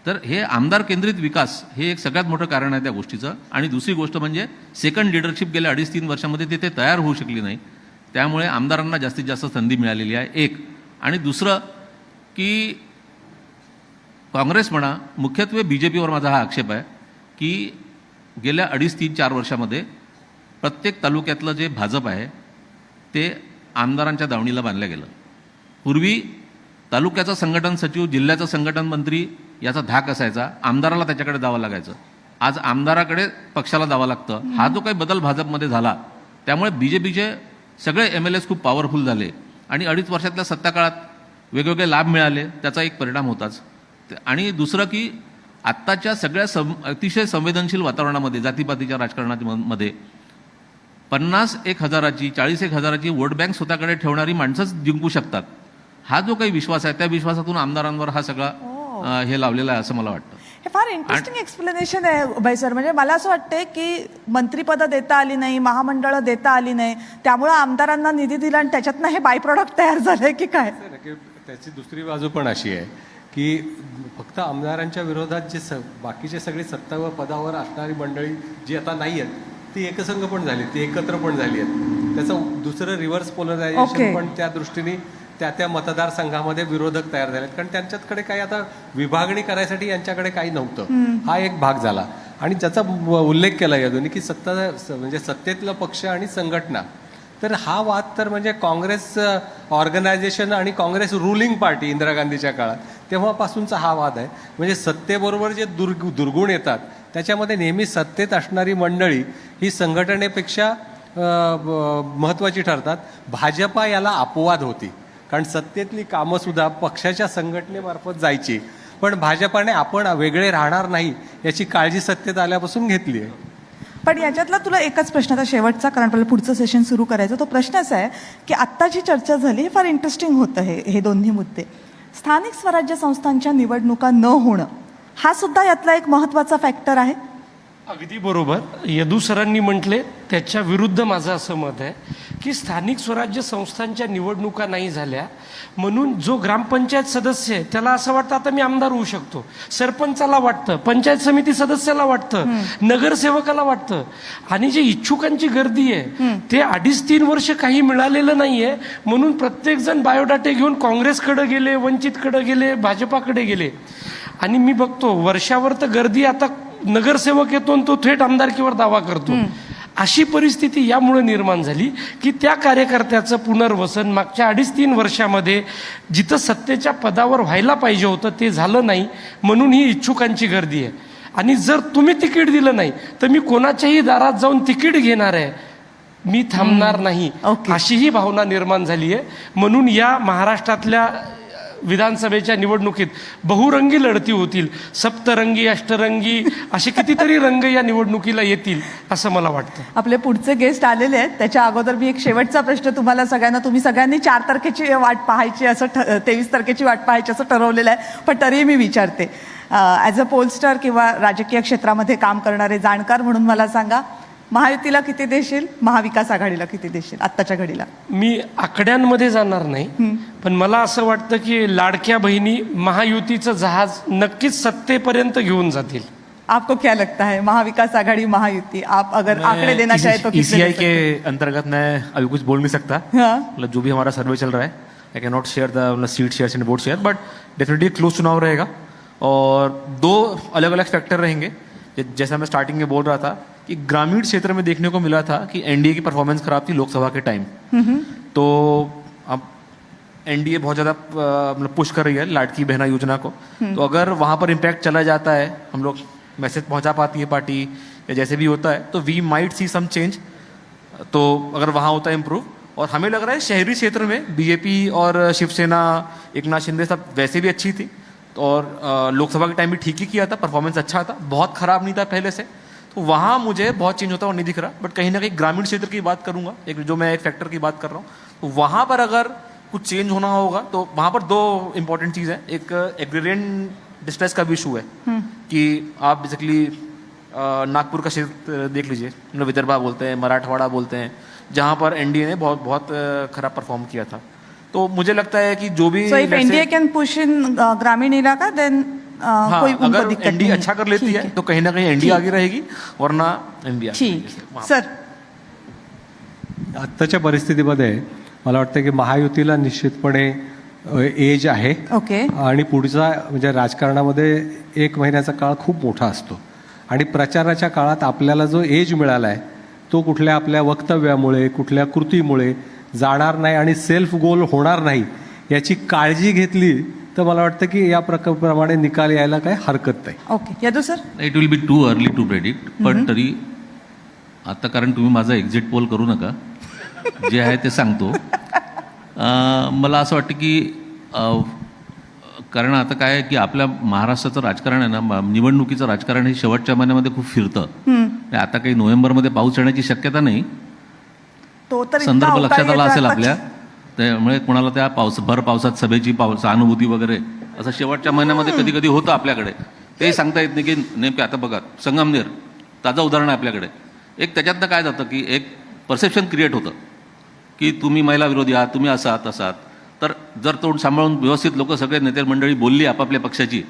तर हे आमदार केंद्रित विकास हे एक सगळ्यात मोठं कारण आहे त्या गोष्टीचं. आणि दुसरी गोष्ट म्हणजे सेकंड लिडरशिप गेल्या 2.5-3 वर्षामध्ये ते तयार होऊ शकली नाही. त्यामुळे आमदारांना जास्तीत जास्त संधी मिळालेली आहे एक. आणि दुसरं की काँग्रेस म्हणा, मुख्यत्वे BJPवर माझा हा आक्षेप आहे की गेल्या 2.5-3-4 वर्षामध्ये प्रत्येक तालुक्यातलं जे भाजप आहे ते आमदारांच्या दावणीला बांधलं गेलं. पूर्वी तालुक्याचा संघटन सचिव, जिल्ह्याचा संघटन मंत्री याचा धाक असायचा, आमदाराला त्याच्याकडे जावं लागायचं. आज आमदाराकडे पक्षाला जावं लागतं. हा जो काही बदल भाजपमध्ये झाला त्यामुळे BJPचे सगळे MLAs खूप पॉवरफुल झाले आणि 2.5 वर्षातल्या सत्ता काळात वेगवेगळे लाभ मिळाले, त्याचा एक परिणाम होताच. आणि दुसरं की आत्ताच्या सगळ्या अतिशय संवेदनशील वातावरणामध्ये, जातीपातीच्या राजकारणामध्ये 50,000-1,000ची 40,000ची वोट बँक स्वतःकडे ठेवणारी माणसंच जिंकू शकतात. हा जो काही विश्वास आहे त्या विश्वासातून आमदारांवर हा सगळा हे लावलेला आहे असं मला वाटतं. हे फार इंटरेस्टिंग एक्सप्लेनेशन आहे उभय सर. म्हणजे मला असं वाटतंय की मंत्रिपदं देता आली नाही, महामंडळं देता आली नाही, त्यामुळे आमदारांना निधी दिला आणि त्याच्यातनं हे बाय प्रोडक्ट तयार झालंय की काय? त्याची दुसरी बाजू पण अशी आहे की फक्त आमदारांच्या विरोधात जे बाकीचे सगळे सत्ता व पदावर असणारी मंडळी जी आता नाही आहेत ती एकसंघ पण झाली, ती एकत्र पण झाली आहेत. त्याचं दुसरं रिव्हर्स पोलरायझेशन पण त्या दृष्टीने त्या मतदारसंघामध्ये विरोधक तयार झालेत, कारण त्यांच्याकडे काही आता विभागणी करायसाठी यांच्याकडे काही नव्हतं. हा एक भाग झाला. आणि ज्याचा उल्लेख केला यादून की म्हणजे सत्तेतला पक्ष आणि संघटना, तर हा वाद तर म्हणजे काँग्रेस ऑर्गनायझेशन आणि काँग्रेस रुलिंग पार्टी इंदिरा गांधीच्या काळात तेव्हापासूनचा हा वाद आहे. म्हणजे सत्तेबरोबर जे दुर्गुण येतात त्याच्यामध्ये नेहमी सत्तेत असणारी मंडळी ही संघटनेपेक्षा महत्त्वाची ठरतात. भाजपा याला अपवाद होती, कारण सत्तेतली कामंसुद्धा पक्षाच्या संघटनेमार्फत जायची, पण भाजपाने आपण वेगळे राहणार नाही याची काळजी सत्तेत आल्यापासून घेतली आहे. पण याच्यातला तुला एकच प्रश्न, आता शेवटचा, कारण आपल्याला पुढचं सेशन सुरू करायचं. तो प्रश्न असा आहे की आत्ता जी चर्चा झाली हे फार इंटरेस्टिंग होतं. हे दोन्ही मुद्दे, स्थानिक स्वराज्य संस्थांच्या निवडणुका न होणं हा सुद्धा यातला एक महत्त्वाचा फॅक्टर आहे. अगदी बरोबर. यदू सरांनी म्हटले त्याच्या विरुद्ध माझं असं मत आहे की स्थानिक स्वराज्य संस्थांच्या निवडणुका नाही झाल्या म्हणून जो ग्रामपंचायत सदस्य आहे त्याला असं वाटतं आता मी आमदार होऊ शकतो, सरपंचाला वाटतं, पंचायत समिती सदस्याला वाटतं, नगरसेवकाला वाटतं. आणि जे इच्छुकांची गर्दी आहे ते 2.5-3 वर्ष काही मिळालेलं नाहीये म्हणून प्रत्येकजण बायोडाटे घेऊन काँग्रेसकडे गेले, वंचितकडे गेले, भाजपाकडे गेले. आणि मी बघतो वर्षावर तर गर्दी, आता नगरसेवक येतो तो थेट आमदारकीवर दावा करतो. अशी परिस्थिती यामुळे निर्माण झाली की त्या कार्यकर्त्याचं पुनर्वसन मागच्या 2.5-3 वर्षामध्ये जिथं सत्तेच्या पदावर व्हायला पाहिजे होतं ते झालं नाही, म्हणून ही इच्छुकांची गर्दी आहे. आणि जर तुम्ही तिकीट दिलं नाही तर मी कोणाच्याही दारात जाऊन तिकीट घेणार आहे, मी थांबणार नाही, अशी ही भावना निर्माण झाली आहे. म्हणून या महाराष्ट्रातल्या विधानसभेच्या निवडणुकीत बहुरंगी लढती होतील, सप्तरंगी, अष्टरंगी असे कितीतरी रंग या निवडणुकीला येतील असं मला वाटतं. आपले पुढचे गेस्ट आलेले आहेत, त्याच्या अगोदर मी एक शेवटचा प्रश्न तुम्हाला सगळ्यांना, तुम्ही सगळ्यांनी 4 तारखेची वाट पाहायची असं 23 तारखेची वाट पाहायची असं ठरवलेलं आहे, पण तरीही मी विचारते, ॲज अ पोलस्टर किंवा राजकीय क्षेत्रामध्ये काम करणारे जाणकार म्हणून मला सांगा, महायुतीला किती देशील, महाविकास आघाडीला किती देशील आत्ताच्या घडीला? मी आकड्यांमध्ये जाणार नाही, पण मला असं वाटतं की लाडक्या बहिणी महायुतीचं जहाज नक्कीच सत्तेपर्यंत घेऊन जातील. आपको क्या लगता है, महाविकास आघाड़ी, महायुति, आप अगर आंकड़े देना चाहे तो कितने ECI दे सकते हैं? के अंतर्गत मैं अभी कुछ बोल नहीं सकता. हाँ. मतलब जो भी हमारा सर्वे चल रहा है, I can not share the seat share end vote share, but definitely close चुनाव रहेगा और 2 अलग अलग फैक्टर रहेंगे. जैसा मैं स्टार्टिंग में बोल रहा था कि ग्रामीण क्षेत्र में देखने को मिला था कि एनडीए की परफॉर्मेंस खराब थी लोकसभा के टाइम, तो अब एनडीए बहुत ज़्यादा मतलब पुश कर रही है लाडकी बहना योजना को. तो अगर वहाँ पर इम्पैक्ट चला जाता है, हम लोग मैसेज पहुँचा पाती है पार्टी या जैसे भी होता है, तो we might see some change. तो अगर वहाँ होता है इम्प्रूव, और हमें लग रहा है शहरी क्षेत्र में बीजेपी और शिवसेना, एकनाथ शिंदे सब वैसे भी अच्छी थी, और लोकसभा के टाइम भी ठीक ही किया था, परफॉर्मेंस अच्छा था, बहुत खराब नहीं था पहले से. तो वहाँ मुझे बहुत चेंज होता हुआ नहीं दिख रहा. बट कहीं ना कहीं ग्रामीण क्षेत्र की बात करूँगा, एक जो मैं एक फैक्टर की बात कर रहा हूँ, तो वहाँ पर अगर कुछ चेंज होना होगा तो वहाँ पर 2 इंपॉर्टेंट चीज़ है. एक एग्रीरियन डिस्ट्रेस का भी इशू है कि आप बेसिकली नागपुर का क्षेत्र देख लीजिए, विदर्भा बोलते हैं, मराठवाड़ा बोलते हैं, जहाँ पर एनडीए ने बहुत बहुत खराब परफॉर्म किया था. तो मुझे लगता है कि जो भी एनडीए कैन पुश इन ग्रामीण इलाका, देन हाँ, कोई उनको अगर दिक्कत एनडीए नहीं. अच्छा कर लेती ठीक है तो कहीं ना कहीं एनडीए आगे रहेगी, वरना एनडीए ठीक. सर, आत्ताच्या परिस्थितीमध्ये मला वाटतं की महायुतीला निश्चितपणे एज आहे. ओके. आणि पुढचा म्हणजे राजकारणामध्ये 1 महिन्याचा काळ खूप मोठा असतो आणि प्रचाराच्या काळात आपल्याला जो एज मिळाला आहे तो कुठल्या आपल्या वक्तव्यामुळे कुठल्या कृतीमुळे जाणार नाही आणि सेल्फ गोल होणार नाही याची काळजी घेतली तर मला वाटतं की या प्रमाणे निकाल यायला काही हरकत नाही. Okay, Yadu sir. It will be too early to predict, पण तरी आता कारण तुम्ही माझा एक्झिट पोल करू नका, जे आहे ते सांगतो. मला असं वाटतं की कारण आता काय आहे की आपल्या महाराष्ट्राचं राजकारण आहे ना, निवडणुकीचं राजकारण हे शेवटच्या महिन्यामध्ये खूप फिरतं. आणि आता काही नोव्हेंबरमध्ये पाऊस येण्याची शक्यता नाही, तो तर इतका संदर्भ अवकाळी लक्षात आला येतो असेल आता. आपल्या, त्यामुळे कोणाला त्या भर पावसात सभेची सहानुभूती वगैरे असं शेवटच्या महिन्यामध्ये कधी कधी होतं आपल्याकडे, ते सांगता येत नाही की नेमके. आता बघा संगमनेर ताजं उदाहरण आहे आपल्याकडे. एक त्याच्यातनं काय जातं की एक परसेप्शन क्रिएट होतं की तुम्ही महिला विरोधी आहात, तुम्ही असात तसात. तर जर तोंड सांभाळून व्यवस्थित लोक सगळे नेते मंडळी बोलली आपापल्या पक्षाची,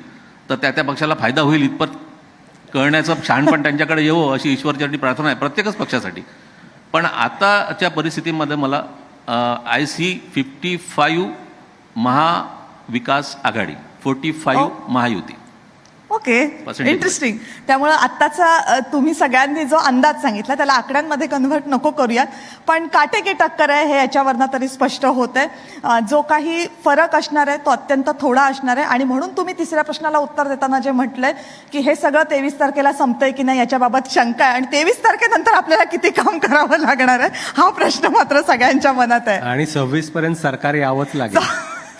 तर त्या पक्षाला फायदा होईल इतपत कळण्याचं शहाणपण त्यांच्याकडे येवो अशी ईश्वरचरणी प्रार्थना आहे प्रत्येकच पक्षासाठी. पण आताच्या परिस्थितीमध्ये मला I see 55 Mahavikas Aghadi, 45 Mahayuti. Okay, Percentage. Interesting. त्यामुळं आत्ताचा तुम्ही सगळ्यांनी जो अंदाज सांगितला त्याला आकड्यांमध्ये कन्व्हर्ट नको करूयात, पण काटेकी टक्कर आहे हे याच्यावरनं तरी स्पष्ट होत आहे. जो काही फरक असणार आहे तो अत्यंत थोडा असणार आहे, आणि म्हणून तुम्ही तिसऱ्या प्रश्नाला उत्तर देताना जे म्हटलंय की हे सगळं 23 तारखेला संपतंय की नाही याच्याबाबत शंका आहे, आणि 23 तारखेनंतर आपल्याला किती काम करावं लागणार आहे हा प्रश्न मात्र सगळ्यांच्या मनात आहे. आणि 26 पर्यंत सरकार यावंच लागेल.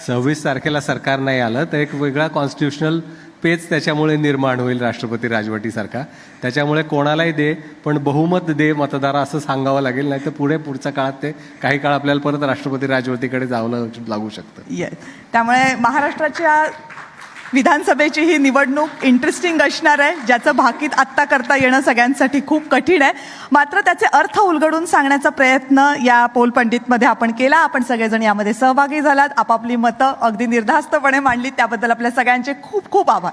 26 तारखेला सरकार नाही आलं तर एक वेगळा कॉन्स्टिट्युशनल पेच त्याच्यामुळे निर्माण होईल राष्ट्रपती राजवटीसारखा. त्याच्यामुळे कोणालाही दे पण बहुमत दे मतदारा असं सांगावं लागेल, नाही तर पुढच्या काळात ते काही काळ आपल्याला परत राष्ट्रपती राजवटीकडे जावं लागू शकतं. येस, त्यामुळे महाराष्ट्राच्या विधानसभेची ही निवडणूक इंटरेस्टिंग असणार आहे, ज्याचं भाकीत आत्ता करता येणं सगळ्यांसाठी खूप कठीण आहे. मात्र त्याचे अर्थ उलगडून सांगण्याचा प्रयत्न या पोल पंडितमध्ये आपण केला. आपण सगळेजण यामध्ये सहभागी झालात, आपापली मतं अगदी निर्धास्तपणे मांडली, त्याबद्दल आपल्या सगळ्यांचे खूप खूप आभार.